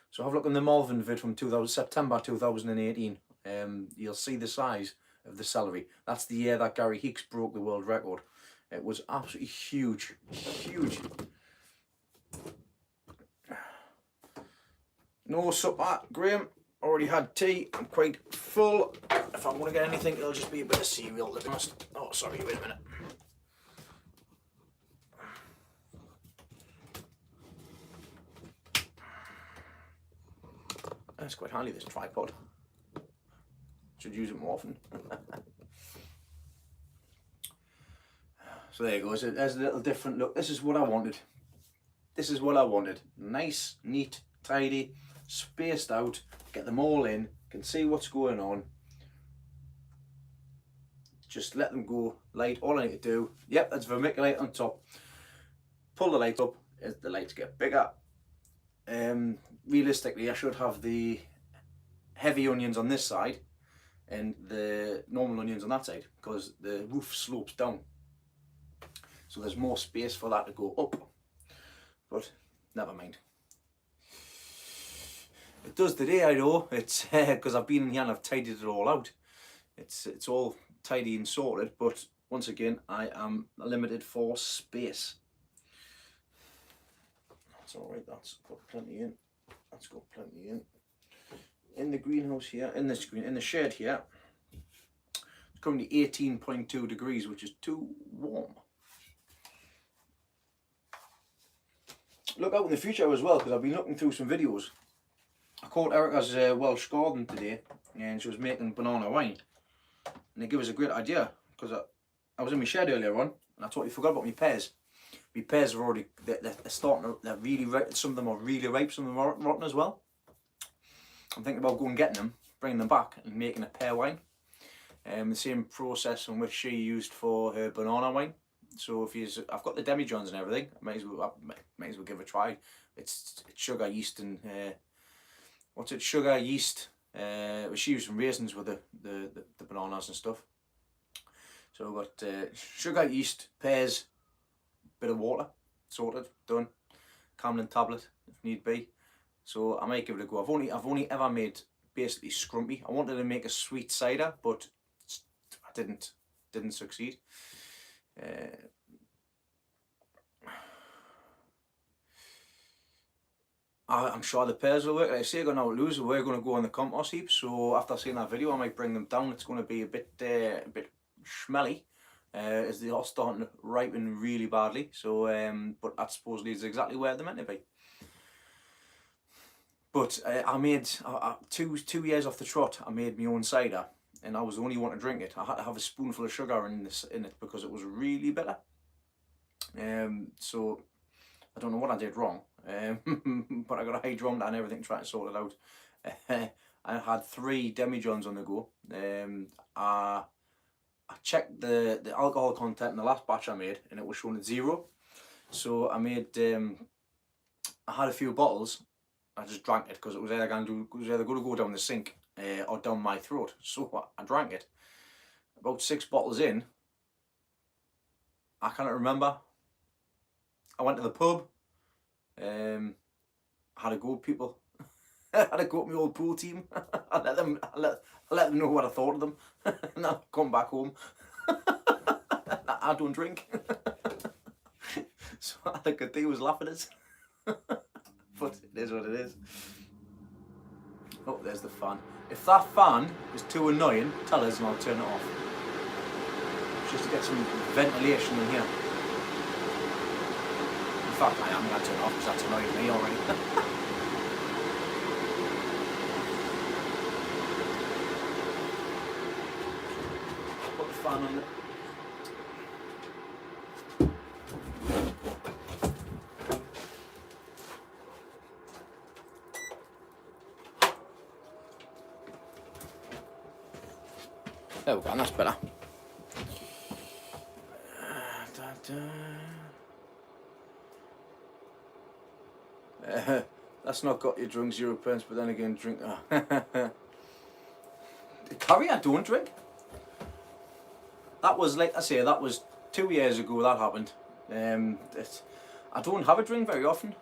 Speaker 1: So have a look on the Malvern vid from September 2018. You'll see the size of the celery. That's the year that Gary Hicks broke the world record. It was absolutely huge, huge. No supper, Graham. Already had tea. I'm quite full. If I'm going to get anything, it'll just be a bit of cereal, to be honest. Oh, sorry, wait a minute. That's quite handy, this tripod. Should use it more often. So there you go. There's a little different look. This is what I wanted. This is what I wanted. Nice, neat, tidy, spaced out. Get them all in. Can see what's going on. Just let them go. Light. All I need to do. Yep, that's vermiculite on top. Pull the light up as the lights get bigger. Realistically, I should have the heavy onions on this side and the normal onions on that side, because the roof slopes down, so there's more space for that to go up, but never mind. It does today, I know. It's because I've been in here and I've tidied it all out. It's all tidy and sorted, but once again I am limited for space. That's alright, that's got plenty in. That's got plenty in the greenhouse here, in the shed here. It's currently 18.2 degrees, which is too warm. Look out in the future as well, because I've been looking through some videos. I caught Erica's Welsh garden today, and she was making banana wine, and it gave us a great idea, because I was in my shed earlier on, and I totally forgot about my pears. My pears are already, they're starting to, they're really ripe. Some of them are really ripe, some of them are rotten as well. I'm thinking about going and getting them, bringing them back and making a pear wine. The same process in which she used for her banana wine. So I've got the demijohns and everything. I might as well give it a try. It's sugar, yeast, and what's it? Sugar, yeast. She used some raisins with the bananas and stuff. So I've got sugar, yeast, pears, bit of water, sorted, done. Camlin tablet if need be. So I might give it a go. I've only ever made basically scrumpy. I wanted to make a sweet cider, but I didn't succeed. I'm sure the pears will work. Like I say, I'm going to lose. We're going to go on the compost heap. So after seeing that video, I might bring them down. It's going to be a bit smelly. As they are starting to ripen really badly, so but that supposedly is exactly where they're meant to be. But I made 2 years off the trot. I made my own cider, and I was the only one to drink it. I had to have a spoonful of sugar in it because it was really bitter. So I don't know what I did wrong, but I got a high drum and everything trying to sort it out. I had 3 demijohns on the go. I checked the alcohol content in the last batch I made, and it was shown at 0. So I made, I had a few bottles. I just drank it because it was either going to go down the sink or down my throat. So I drank it. About 6 bottles in, I can't remember. I went to the pub. I had a go at people. I had a go at my old pool team. I let them know what I thought of them. And I come back home. I don't drink. So I think they was laughing at us. But it is what it is. Oh, there's the fan. If that fan is too annoying, tell us and I'll turn it off. Just to get some ventilation in here. fact, I am going to turn it off because that's annoying me already. Put the fan on it. There we go, and that's better. That's not got you drunk £0, but then again, drink. Curry, I don't drink. That was, like I say, that was 2 years ago that happened. I don't have a drink very often.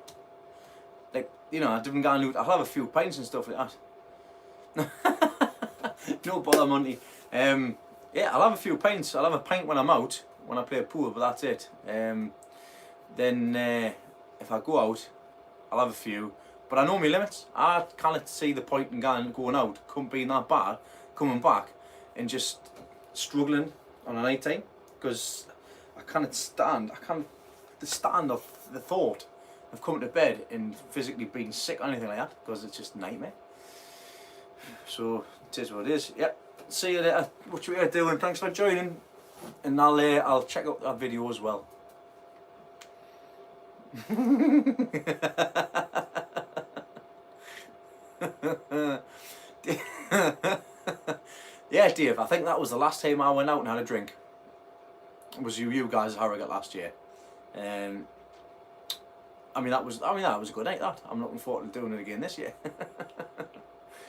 Speaker 1: Like, you know, I didn't go and I'll have a few pints and stuff like that. No bother, Monty. Yeah, I'll have a few pints. I'll have a pint when I'm out, when I play pool, but that's it. Then if I go out, I'll have a few. But I know my limits. I can't see the point in going out, being that bad, coming back, and just struggling on a night time, because I can't stand of the thought of coming to bed and physically being sick or anything like that, because it's just a nightmare. So it is what it is. Yep. See you later. What you doing? Thanks for joining, and I'll check out that video as well. Yeah, Dave, I think that was the last time I went out and had a drink. It was you guys at Harrogate last year. I mean that was a good night, that. I'm looking forward to doing it again this year.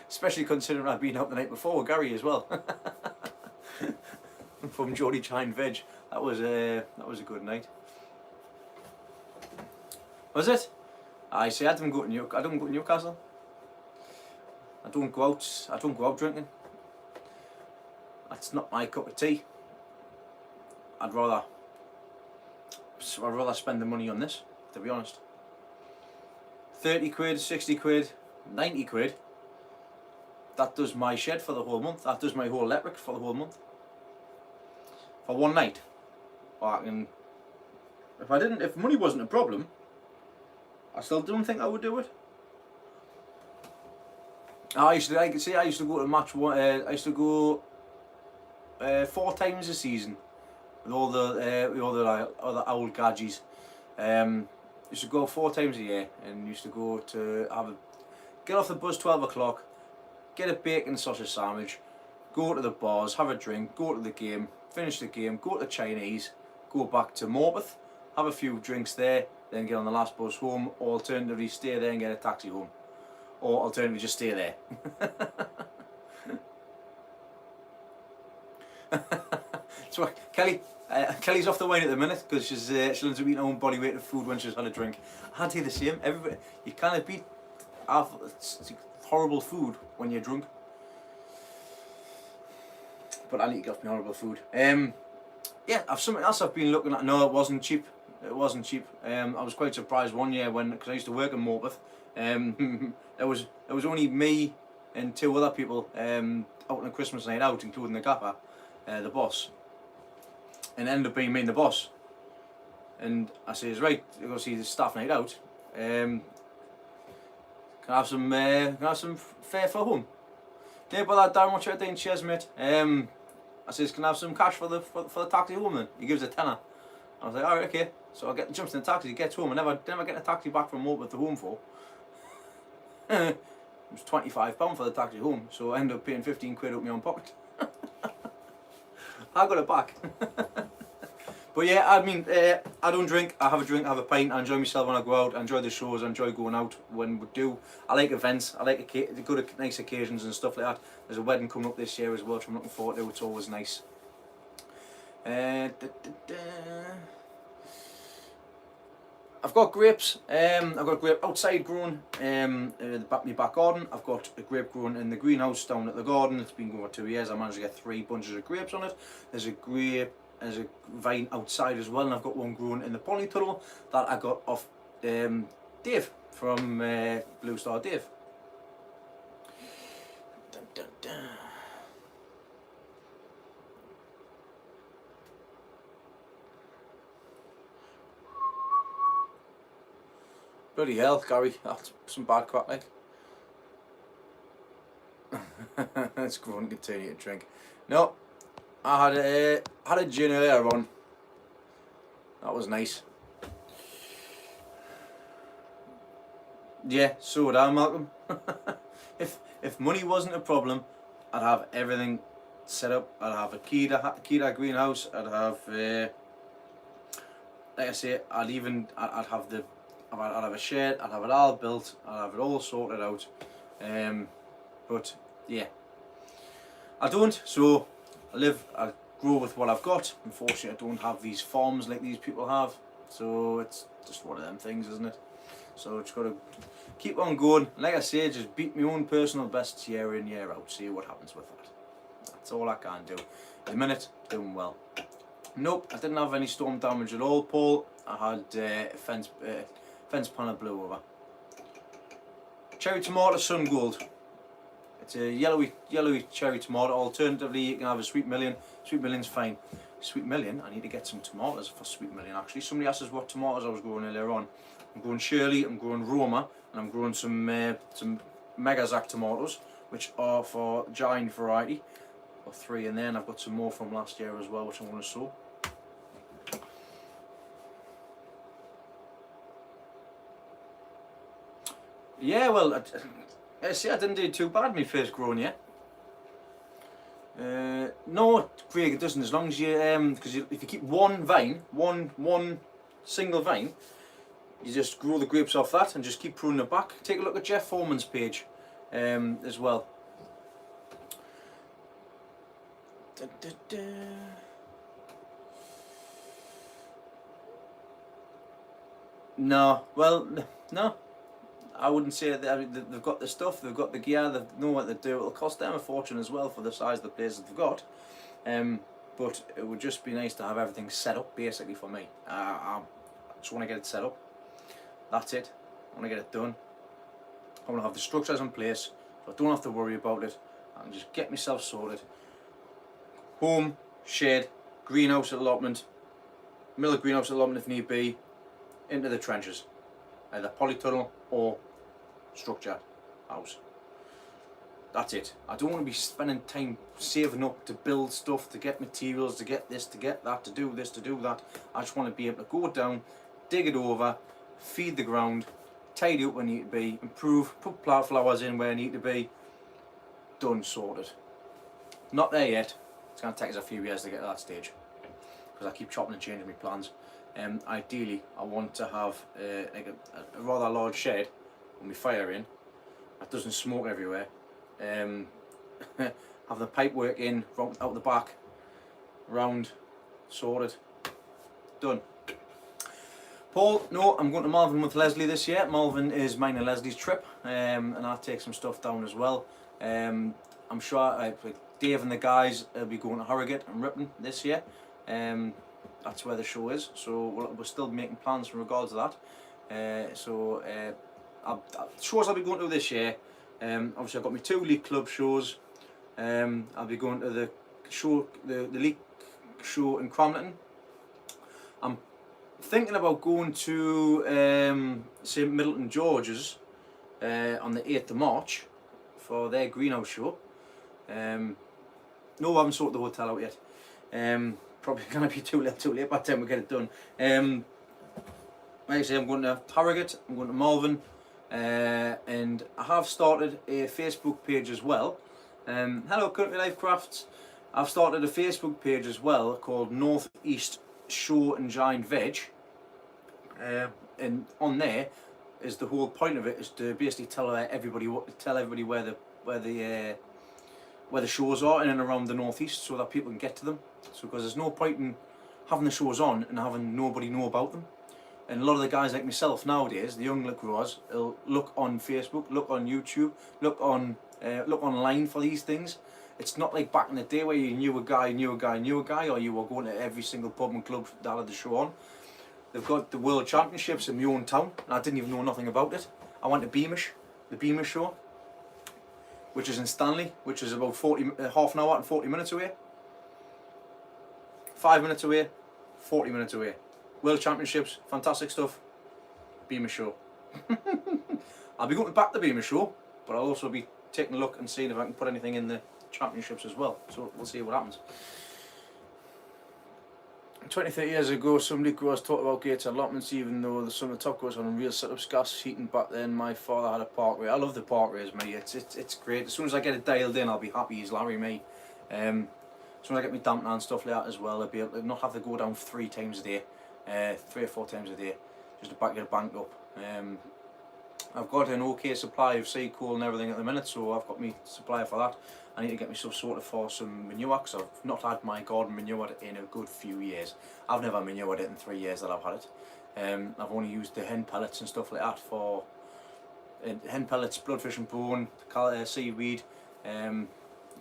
Speaker 1: Especially considering I've been out the night before with Gary as well. From Geordie Chine Veg. That was a good night. Was it? I say I don't go to Newcastle. I don't go out drinking. That's not my cup of tea. I'd rather spend the money on this, to be honest. 30 quid, 60 quid, 90 quid. That does my shed for the whole month. That does my whole electric for the whole month. For one night. Or I can, if money wasn't a problem, I still don't think I would do it. I used to go to match. I used to go 4 times a season with all the other old gadgies. Used to go 4 times a year, and used to go to get off the bus 12 o'clock, get a bacon sausage sandwich, go to the bars, have a drink, go to the game, finish the game, go to the Chinese, go back to Morpeth, have a few drinks there, then get on the last bus home, or alternatively stay there and get a taxi home. Or alternatively just stay there. So Kelly's off the wine at the minute because she learns to eat her own body weight of food when she's had a drink. I do the same. Everybody, you can't beat horrible food when you're drunk. But I need to get off my horrible food. Yeah, I've something else I've been looking at. No, it wasn't cheap. It wasn't cheap. I was quite surprised one year because I used to work in Morpeth. There was only me and 2 other people out on a Christmas night out, including the gaffer, the boss. And it ended up being me and the boss. And I says, right, you're going to see the staff night out. Can I have some fare for home? Yeah, but that damn much I did. Cheers, mate. I says, can I have some cash for the taxi home then? He gives a tenner. I was like, alright, okay. So I jumps in the taxi, gets home, and never get a taxi back from Morpeth to home for. It was £25 for the taxi home, so I ended up paying 15 quid out of my own pocket. I got it back. But yeah, I mean, I don't drink. I have a drink, I have a pint. I enjoy myself when I go out. I enjoy the shows. I enjoy going out when we do. I like events. I like to go to nice occasions and stuff like that. There's a wedding coming up this year as well, which I'm looking forward to. It's always nice. I've got grapes. I've got a grape outside grown in my back garden. I've got a grape grown in the greenhouse down at the garden. It's been going for 2 years. I managed to get 3 bunches of grapes on it. There's a vine outside as well, and I've got one grown in the polytunnel that I got off Dave from Blue Star Dave. Dun, dun, dun. Bloody hell, Gary, that's some bad crap, like. It's growing, continue to drink. No, I had a gin earlier on. That was nice. Yeah, so would I, Malcolm. if money wasn't a problem, I'd have everything set up. I'd have a key to greenhouse. I'd have, like I say, I'd have a shed. I'd have it all built. I'd have it all sorted out. But yeah, I don't. So I grow with what I've got. Unfortunately, I don't have these farms like these people have. So it's just one of them things, isn't it? So just got to keep on going. Like I say, just beat my own personal bests year in, year out. See what happens with that. That's all I can do. At the minute, doing well. Nope, I didn't have any storm damage at all, Paul. I had fence panel blew over. Cherry tomato sun gold. It's a yellowy cherry tomato. Alternatively, you can have a sweet million. Sweet million's fine. Sweet million, I need to get some tomatoes for sweet million actually. Somebody asked us what tomatoes I was growing earlier on. I'm growing Shirley, I'm growing Roma, and I'm growing some Megazac tomatoes, which are for giant variety. Got 3 in there, and I've got some more from last year as well, which I'm going to sow. Yeah, well, I see I didn't do too bad my first growing year. No, Craig, it doesn't. As long as you, because if you keep one vine, one single vine, you just grow the grapes off that and just keep pruning it back. Take a look at Jeff Foreman's page, as well. No, well, no. I wouldn't say that. I mean, they've got the stuff, they've got the gear, they know what they do. It'll cost them a fortune as well for the size of the places they've got. But it would just be nice to have everything set up basically for me. I just want to get it set up. That's it. I want to get it done. I want to have the structures in place so I don't have to worry about it. I can just get myself sorted. Home, shed, greenhouse allotment, middle greenhouse allotment if need be, into the trenches. Either polytunnel or structure house. That's it. I don't want to be spending time saving up to build stuff, to get materials, to get this, to get that, to do this, to do that. I just want to be able to go down, dig it over, feed the ground, tidy up where I need to be, improve, put plant flowers in where I need to be. Done, sorted. Not there yet. It's going to take us a few years to get to that stage because I keep chopping and changing my plans. Ideally, I want to have like a rather large shed with my fire in that doesn't smoke everywhere. Have the pipe work in out the back, round, sorted, done. Paul, no, I'm going to Malvern with Leslie this year. Malvern is mine and Leslie's trip, and I'll take some stuff down as well. I'm sure Dave and the guys will be going to Harrogate and Ripon this year. That's where the show is, so we're still making plans in regards to that. Shows I'll be going to this year. Obviously I've got my 2 Leek Club shows. I'll be going to the Leek show in Cramlington. I'm thinking about going to St Middleton George's on the 8th of March for their greenhouse show. No, I haven't sorted the hotel out yet. Probably going to be too late by the time we get it done. Like I say, I'm going to Harrogate, I'm going to Malvern, and I have started a Facebook page as well. Hello Country Life Crafts. I've started a Facebook page as well called North East Show and Giant Veg, and on there is the whole point of it is to basically tell everybody where the shows are in and around the northeast, so that people can get to them. So because there's no point in having the shows on and having nobody know about them. And a lot of the guys like myself nowadays, the young growers, will look on Facebook, look on YouTube, look online for these things. It's not like back in the day where you knew a guy, or you were going to every single pub and club that had the show on. They've got the World Championships in my own town, and I didn't even know nothing about it. I went to Beamish, the Beamish show, which is in Stanley, which is about half an hour and 40 minutes away. 5 minutes away, 40 minutes away. World Championships, fantastic stuff. Beamish show. I'll be going back to Beamer Show, but I'll also be taking a look and seeing if I can put anything in the championships as well. So we'll see what happens. 20-30 years ago, some Leek growers talked about gated allotments, even though some of the top growers had real setups, gas heating back then. My father had a parkway. I love the parkways, mate. It's great. As soon as I get it dialed in, I'll be happy as Larry, mate. As soon as I get my dampener and stuff like that as well, I'll be able to not have to go down 3 times a day, 3 or 4 times a day, just to get it banked up. I've got an okay supply of seed coal and everything at the minute, so I've got my supplier for that. I need to get myself sorted for some manure, because I've not had my garden manured in a good few years. I've never manured it in 3 years that I've had it. I've only used the hen pellets and stuff like that for hen pellets, bloodfish and bone, seaweed,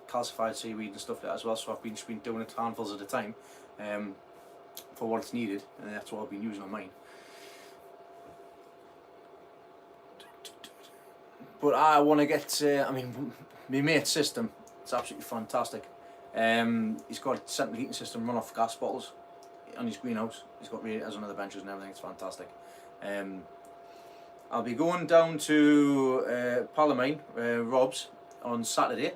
Speaker 1: calcified seaweed and stuff like that as well. So I've just been doing it handfuls at a time for what it's needed, and that's what I've been using on mine. But I want to get, I mean, my mate's system, it's absolutely fantastic. He's got a central heating system run off gas bottles on his greenhouse. He's got radiators under the benches and everything, it's fantastic. I'll be going down to Palomine, Rob's, on Saturday.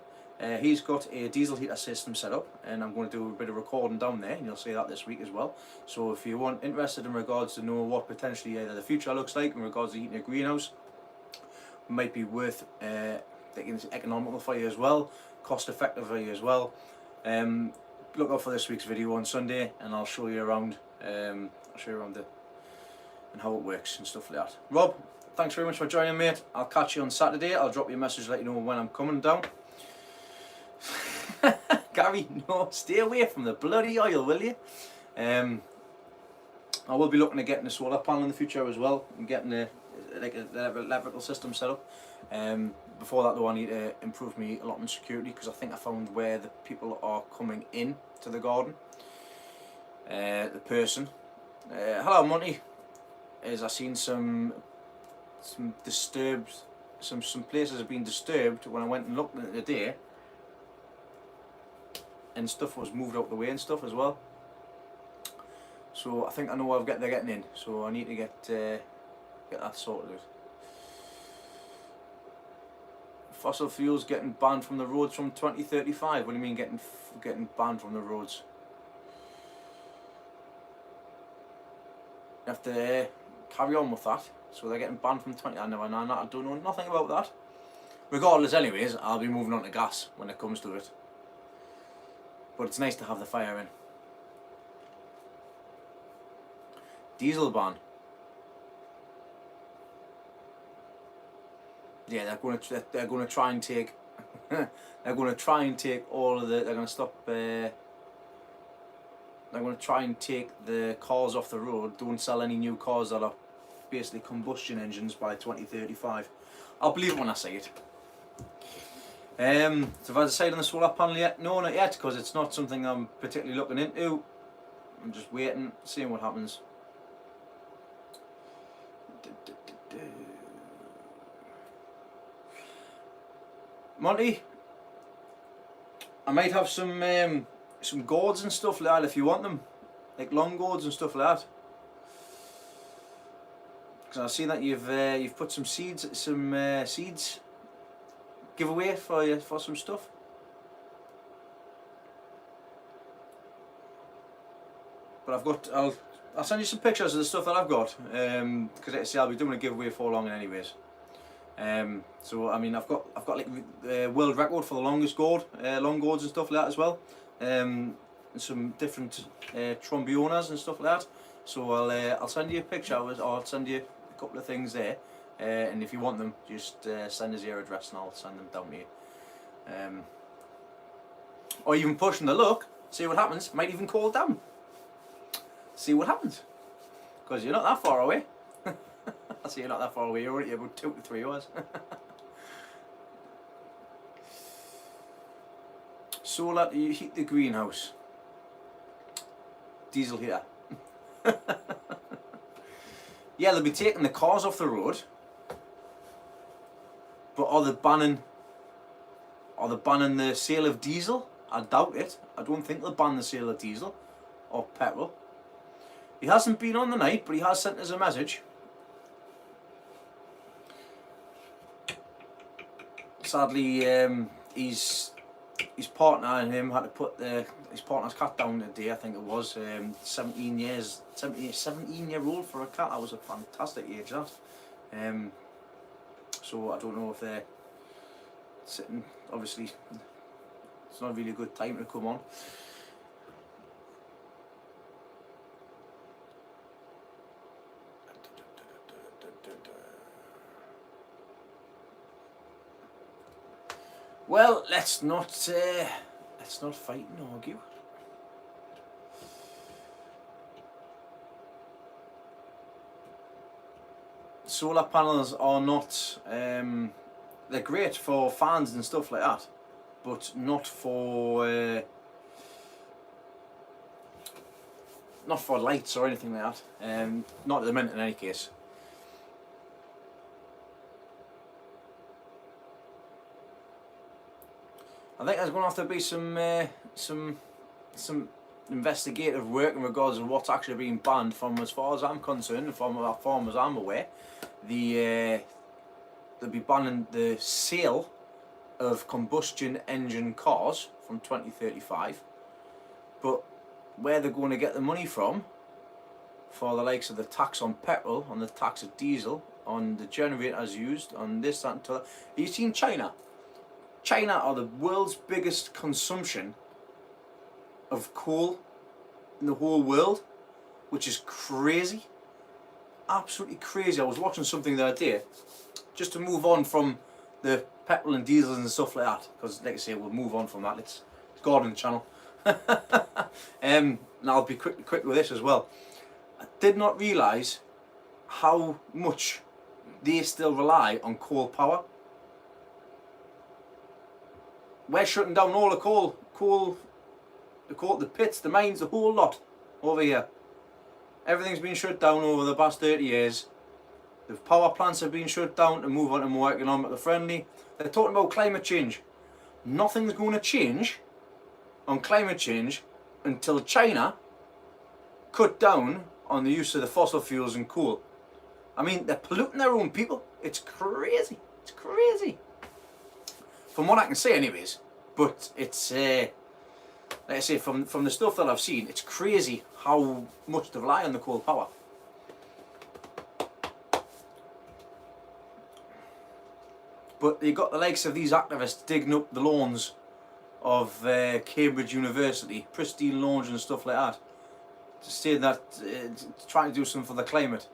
Speaker 1: He's got a diesel heater system set up, and I'm going to do a bit of recording down there, and you'll see that this week as well. So if you want interested in regards to know what potentially the future looks like in regards to heating a greenhouse, might be worth thinking it's economical for you as well, cost effective for you as well. Look out for this week's video on Sunday, and I'll show you around. And how it works and stuff like that. Rob, thanks very much for joining, mate. I'll catch you on Saturday. I'll drop you a message to let you know when I'm coming down. Gary, no, stay away from the bloody oil, will you? I will be looking at getting a solar panel in the future as well, and getting an electrical system set up. Before that though, I need to improve my allotment security, because I think I found where the people are coming in to the garden. The person, hello Monty, I seen some disturbed, some places have been disturbed when I went and looked at it today, and stuff was moved out the way and stuff as well. So I think I know they're getting in, so I need to get that sorted. Fossil fuels getting banned from the roads from 2035. What do you mean getting banned from the roads? You have to carry on with that. So they're getting banned from 20. I don't know nothing about that. Regardless, anyways, I'll be moving on to gas when it comes to it. But it's nice to have the fire in. Diesel ban. Yeah, they're going to try and take they're going to try and take all of the. They're going to stop. They're going to try and take the cars off the road. Don't sell any new cars that are basically combustion engines by 2035. I'll believe it when I see it. So have I decided on the solar panel yet? No, not yet, because it's not something I'm particularly looking into. I'm just waiting, seeing what happens. Monty, I might have some gourds and stuff like that if you want them, like long gourds and stuff like that. Because I've seen that you've put some seeds giveaway for some stuff. But I'll send you some pictures of the stuff that I've got, because I'll be doing a giveaway for long anyways. So I mean I've got like the world record for the longest gourd, long gourds and stuff like that as well, and some different trombionas and stuff like that. So I'll send you a picture, or I'll send you a couple of things there, and if you want them, just send us your address and I'll send them down to you. Or even pushing the luck, see what happens. Might even call down, see what happens, because you're not that far away. I see you're not that far away, you're already about 2 to 3 hours. Solar, you heat the greenhouse. Diesel heater. Yeah, they'll be taking the cars off the road. But are they banning the sale of diesel? I doubt it. I don't think they'll ban the sale of diesel or petrol. He hasn't been on the night, but he has sent us a message. sadly, his partner and him had to put his partner's cat down today. I think it was 17-year-old for a cat. That was a fantastic age, that. So I don't know if they're sitting. Obviously, it's not really a good time to come on. Well, let's not fight and argue. Solar panels are not, they're great for fans and stuff like that, but not for lights or anything like that. Not at the minute in any case. I think there's going to have to be some investigative work in regards to what's actually being banned. From as far as I'm concerned, and from as far as I'm aware, they'll be banning the sale of combustion engine cars from 2035. But where they're going to get the money from, for the likes of the tax on petrol, on the tax of diesel, on the generators used, on this, that and that. Have you seen China? China are the world's biggest consumption of coal in the whole world, which is crazy. Absolutely crazy. I was watching something the other day, just to move on from the petrol and diesels and stuff like that, because like I say, we'll move on from that. It's gardening channel. And I'll be quick with this as well. I did not realise how much they still rely on coal power. We're shutting down all the the pits, the mines, the whole lot over here. Everything's been shut down over the past 30 years. The power plants have been shut down to move on to more economically friendly. They're talking about climate change. Nothing's going to change on climate change until China cut down on the use of the fossil fuels and coal. I mean, they're polluting their own people. It's crazy. It's crazy. From what I can say anyways. But it's, like I say, from the stuff that I've seen, it's crazy how much they rely on the coal power. But you got the likes of these activists digging up the lawns of Cambridge University, pristine lawns and stuff like that, to say that trying to do something for the climate.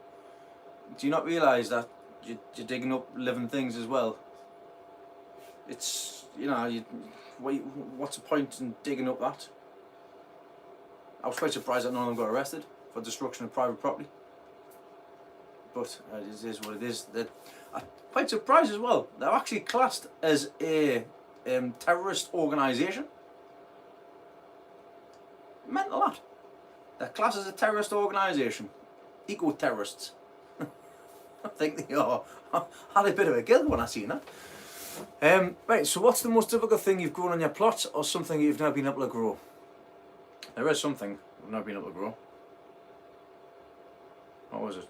Speaker 1: Do you not realise that you're digging up living things as well? It's, you know, what's the point in digging up that? I was quite surprised that none of them got arrested for destruction of private property. But it is what it is. I'm quite surprised as well. They're actually classed as a terrorist organisation. Mental that. They're classed as a terrorist organisation. Eco-terrorists. I think they are. I had a bit of a gill when I seen that. Right, so what's the most difficult thing you've grown on your plot, or something you've never been able to grow? There is something I've never been able to grow. What was it?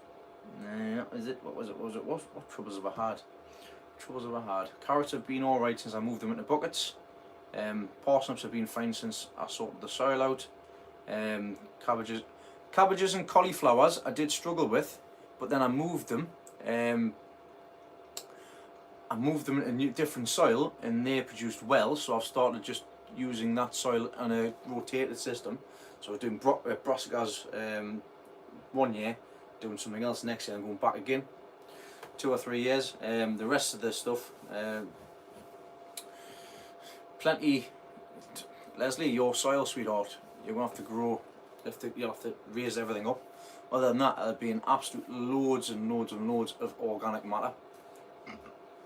Speaker 1: What was it? What troubles have I had? Carrots have been alright since I moved them into buckets. Parsnips have been fine since I sorted the soil out. Cabbages and cauliflowers I did struggle with, but then I moved them. I moved them into different soil and they produced well, so I've started just using that soil on a rotated system. So I was doing brassicas 1 year, doing something else next year and going back again. 2 or 3 years. The rest of the stuff, plenty. Leslie, your soil, sweetheart, you're going to have to grow, you'll have to raise everything up. Other than that, there'll be an absolute loads and loads and loads of organic matter.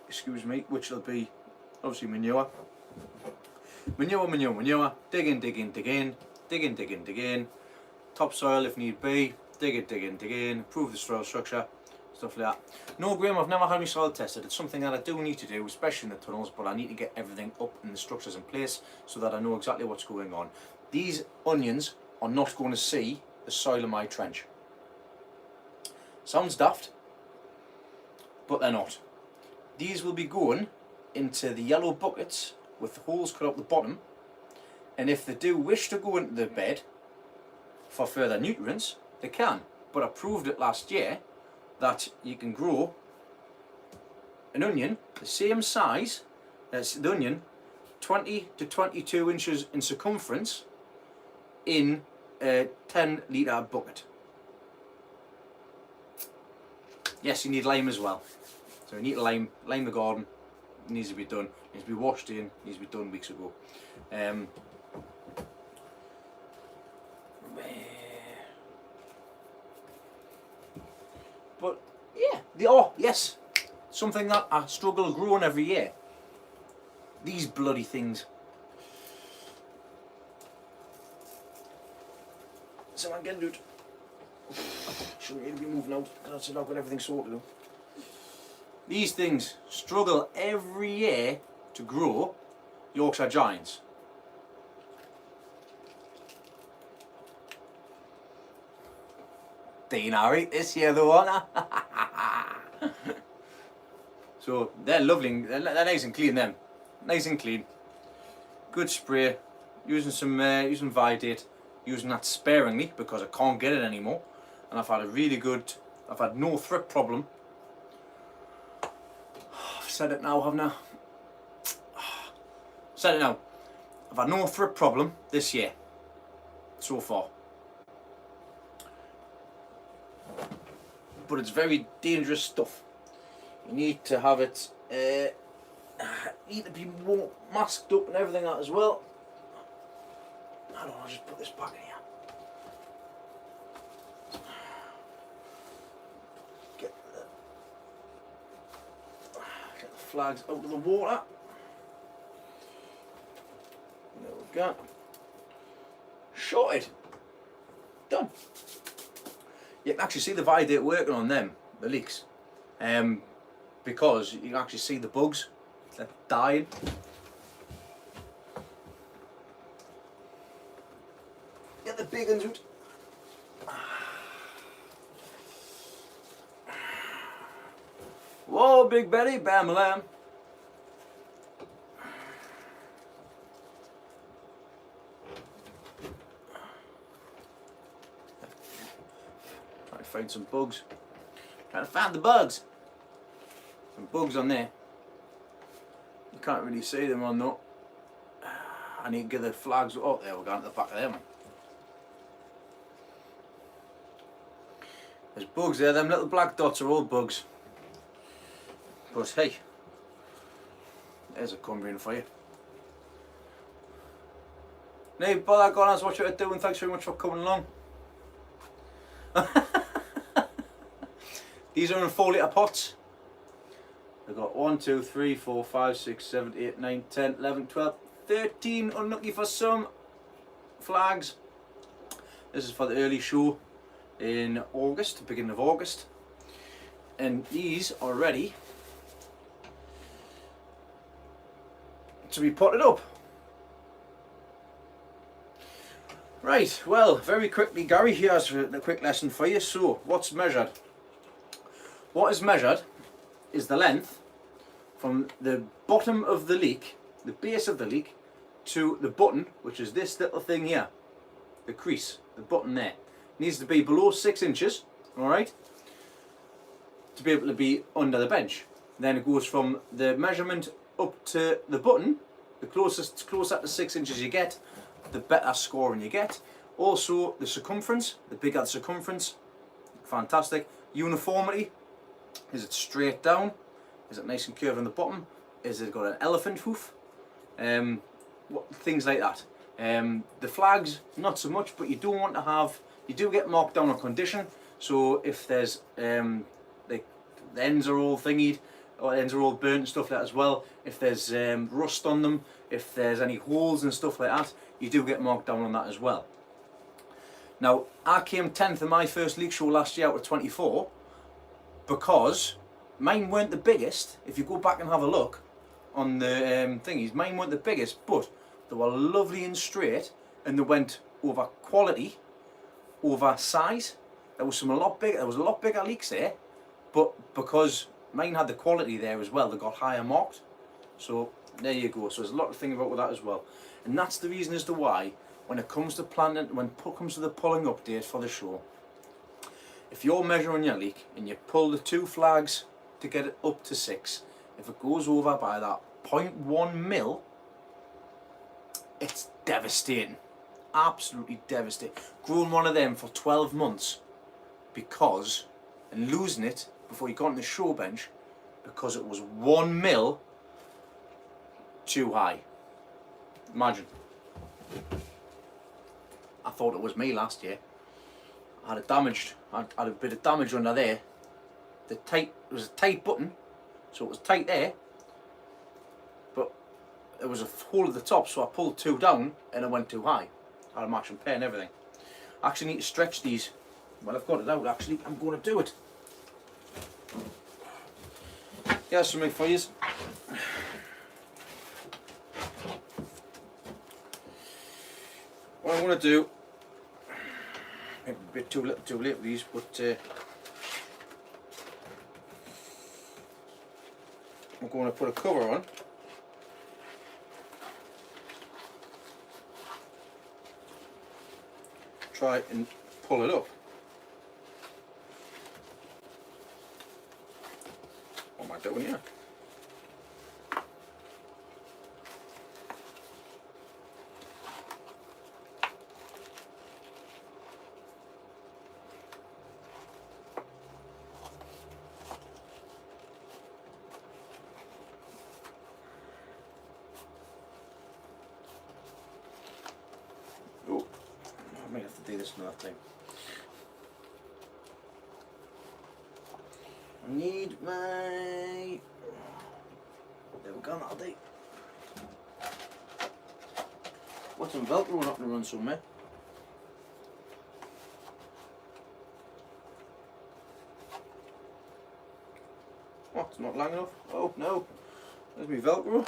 Speaker 1: Excuse me, which will be obviously manure. Manure. Dig in. Topsoil if need be. Dig in. Improve the soil structure. Stuff like that. No, Graham, I've never had my soil tested. It's something that I do need to do, especially in the tunnels, but I need to get everything up and the structures in place so that I know exactly what's going on. These onions are not going to see the soil in my trench. Sounds daft, but they're not. These will be going into the yellow buckets with the holes cut out the bottom, and if they do wish to go into the bed for further nutrients, they can. But I proved it last year that you can grow an onion the same size as the onion, 20 to 22 inches in circumference, in a 10 litre bucket. Yes, you need lime as well. So you need to lime the garden. It needs to be done. It needs to be washed in. It needs to be done weeks ago. But yeah, yes, something that I struggle growing every year. These bloody things. Someone get it. Shouldn't really be moving out. I've got everything sorted out. These things struggle every year to grow Yorkshire Giants. Dean Harry, this year though, aren't I? So they're lovely, they're nice and clean, them. Nice and clean. Good spray. Using some varieties, using that sparingly because I can't get it anymore. And I've had no thrip problem. I've said it now, haven't I? Said it now. I've had no thrip problem this year, so far. But it's very dangerous stuff. You need to have it, need to be more masked up and everything like that as well. I don't know, I'll just put this back in here. Get the flags out of the water. There we go. Shorted. Done. You can actually see the variety working on them, the leeks, because you can actually see the bugs. They're dying. Get the big ones out. Whoa, Big Betty, bam lamb. Trying to find some bugs. Trying to find the bugs. Some bugs on there. You can't really see them on that. I need to get the flags. Oh, there we're going to the back of them. There's bugs there. Them little black dots are all bugs. But hey, there's a Cumbrian for you. Now, bother going on, watch what you're doing. Thanks very much for coming along. These are in 4 litre pots. They've got 1, 2, 3, 4, 5, 6, 7, 8, 9, 10, 11, 12, 13. Unlucky for some flags. This is for the early show in August, beginning of August. And these are ready to be potted up. Right, well, very quickly, Gary here has a quick lesson for you. So, what's measured? What is measured is the length from the bottom of the leek, the base of the leek, to the button, which is this little thing here, the crease, the button there. It needs to be below 6 inches, alright, to be able to be under the bench. Then it goes from the measurement up to the button. The closer to 6 inches you get, the better scoring you get. Also the circumference, the bigger the circumference, fantastic. Uniformity, is it straight down? Is it nice and curved on the bottom? Is it got an elephant hoof? Things like that. The flags, not so much, but you don't want to have, you do get marked down on condition. So if there's, the ends are all thingied, or ends are all burnt and stuff like that as well. If there's rust on them, if there's any holes and stuff like that, you do get marked down on that as well. Now, I came 10th in my first leek show last year out of 24, because mine weren't the biggest. If you go back and have a look on the thingies, mine weren't the biggest, but they were lovely and straight, and they went over quality, over size. There was a lot bigger leeks there, but because mine had the quality there as well, they got higher marked. So there you go. So there's a lot to think about with that as well. And that's the reason as to why, when it comes to planting, when it comes to the pulling update for the show, if you're measuring your leek and you pull the 2 flags to get it up to 6, if it goes over by that 0.1 mil, it's devastating. Absolutely devastating. Growing one of them for 12 months because, and losing it before you got on the show bench because it was 1 mil too high. Imagine. I thought it was me last year. I had it damaged. I had a bit of damage under there. It was a tight button, so it was tight there, but there was a hole at the top, so I pulled 2 down and it went too high. I had a matching pair and everything. I actually need to stretch these. Well, I've got it out actually. I'm going to do it. Here's something for you. What I'm going to do, maybe a bit too little too late with these, but I'm going to put a cover on. Try and pull it up. What am I doing here? Oh, I might have to do this another time. I need my... There we go, that'll do. What's some Velcro not to run somewhere? What, it's not long enough? Oh no, there's my Velcro.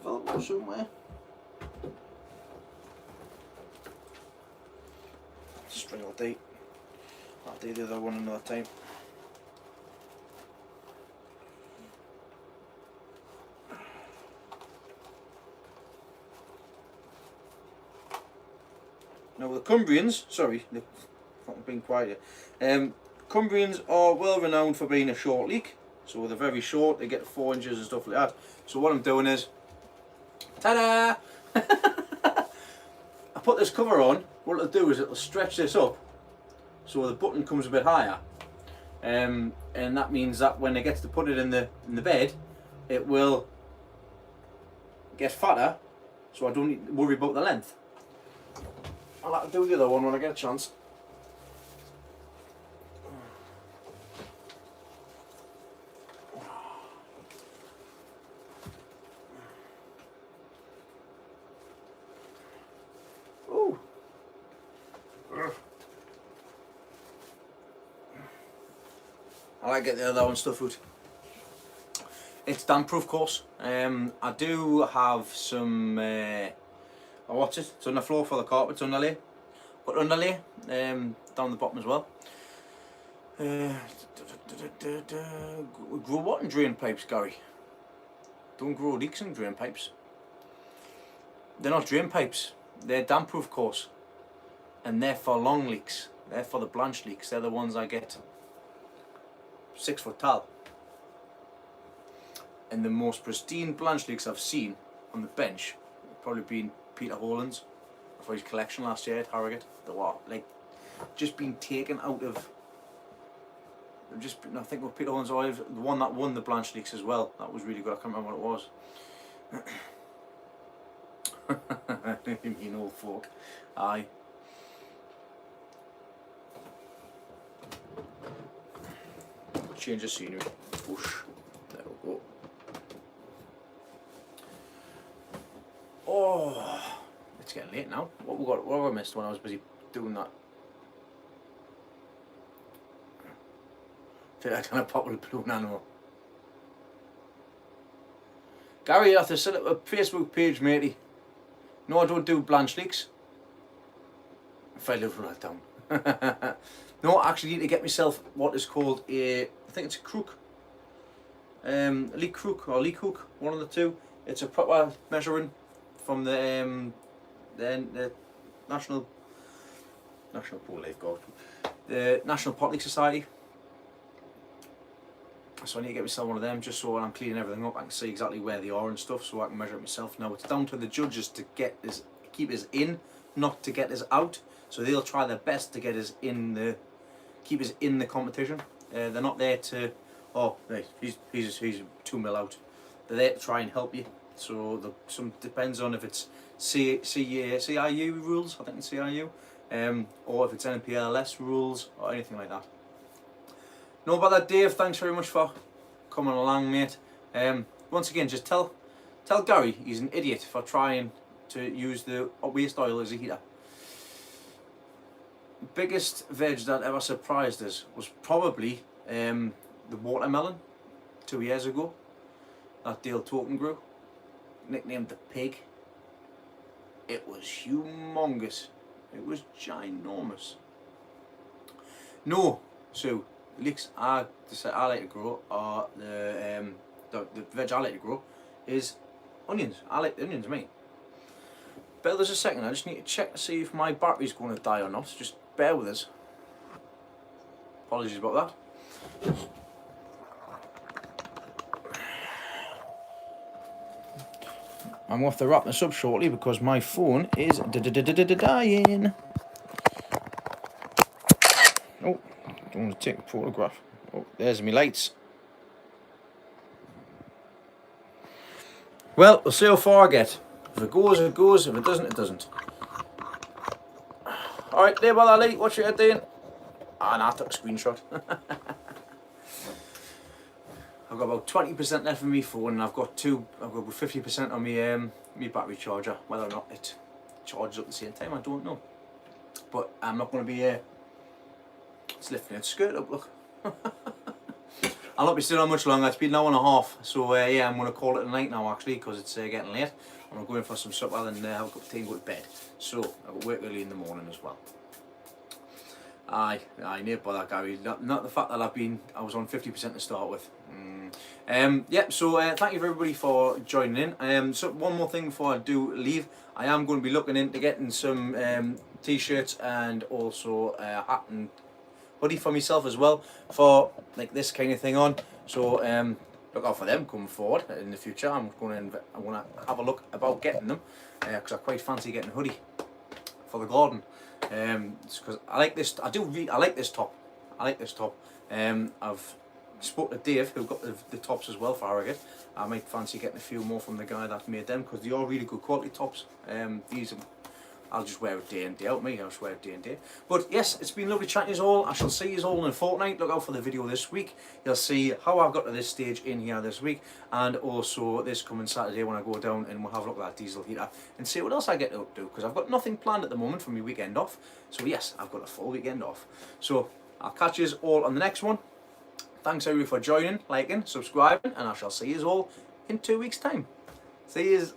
Speaker 1: Velcro somewhere. String will do. I'll do the other one another time. Now the Cumbrians, sorry, they've been quiet here. Cumbrians are well renowned for being a short leek, so they're very short. They get 4 inches and stuff like that. So what I'm doing is, ta-da! I put this cover on. What it'll do is it'll stretch this up, so the button comes a bit higher, and that means that when it gets to put it in the bed, it will get fatter, so I don't need to worry about the length. I'll have to do the other one when I get a chance. Ooh. I like get the other one stuff out. It's damp proof, of course. I do have some what's it? It's on the floor for the carpets underlay. But underlay down the bottom as well. Grow what in drain pipes, Gary? Don't grow leeks in drain pipes. They're not drain pipes. They're damp proof, of course. And they're for long leeks. They're for the blanch leeks. They're the ones I get 6 foot tall. And the most pristine blanch leeks I've seen on the bench probably been Peter Holland's for his collection last year at Harrogate. They were like just been taken out of. I think with Peter Holland's Olive, the one that won the blanch leeks as well. That was really good. I can't remember what it was. You know, folk. Aye. Change the scenery. Whoosh. There we go. Oh, it's getting late now. What have I missed when I was busy doing that? I don't have pop with a balloon animal. Gary, you have to set up a Facebook page, matey. No, I don't do blanch leeks. If I live right down. No, I actually need to get myself what is called a, I think it's a crook. Leek hook or Leek hook, one of the two. It's a proper measuring from the National the National Pot Leek Society. So I need to get myself one of them just so when I'm cleaning everything up I can see exactly where they are and stuff, so I can measure it myself. Now it's down to the judges to keep us in, not to get us out. So they'll try their best to get us in keep us in the competition. They're not there to, oh, right, he's 2 mil out. They're there to try and help you. So some depends on if it's CIU rules, I think it's CIU, or if it's NPLS rules or anything like that. Know about that, Dave? Thanks very much for coming along, mate. Once again, just tell Gary he's an idiot for trying to use the waste oil as a heater. Biggest veg that ever surprised us was probably the watermelon 2 years ago that Dale Token grew, nicknamed the Pig. It was humongous. It was ginormous. No, so leeks I like to grow, or the veg I like to grow is onions. I like the onions, mate. Bear with us a second, I just need to check to see if my battery's going to die or not. Just bear with us. Apologies about that. I'm going to have to wrap this up shortly because my phone is dying. Oh, don't want to take a photograph. Oh, there's my lights. Well, we'll see how far I get. If it goes, it goes. If it doesn't, it doesn't. Alright, there by that light. Watch your head, Dean. Ah, nah, I took a screenshot. I've got about 20% left of my phone, and I've got about 50% on my battery charger. Whether or not it charges up at the same time, I don't know. But I'm not going to be it's lifting its skirt up, look. I'll not be still on much longer. It's been an hour and a half, so yeah, I'm going to call it a night now actually, because it's getting late. I'm going for some supper and have a cup of tea and go to bed. So I've got work early in the morning as well. Aye, near by that, Gary. Not the fact that I was on 50% to start with. Yep, so thank you for everybody for joining in. So one more thing before I do leave, I am going to be looking into getting some t-shirts and also a hat and hoodie for myself as well, for like this kind of thing on. So look out for them coming forward in the future. I'm going to have a look about getting them, because I quite fancy getting a hoodie for the garden. Because I like this. I like this top. I like this top. I've spoke to Dave, who got the tops as well for Harrogate. I might fancy getting a few more from the guy that made them, because they are really good quality tops. These I'll just wear it day in day out, I'll just wear it day in day. But yes, it's been lovely chatting to you all. I shall see you all in a fortnight. Look out for the video this week. You'll see how I've got to this stage in here this week, and also this coming Saturday when I go down and we'll have a look at that diesel heater and see what else I get to do, because I've got nothing planned at the moment for my weekend off. So yes, I've got a full weekend off. So I'll catch you all on the next one. Thanks everybody for joining, liking, subscribing, and I shall see you all in 2 weeks' time. See you.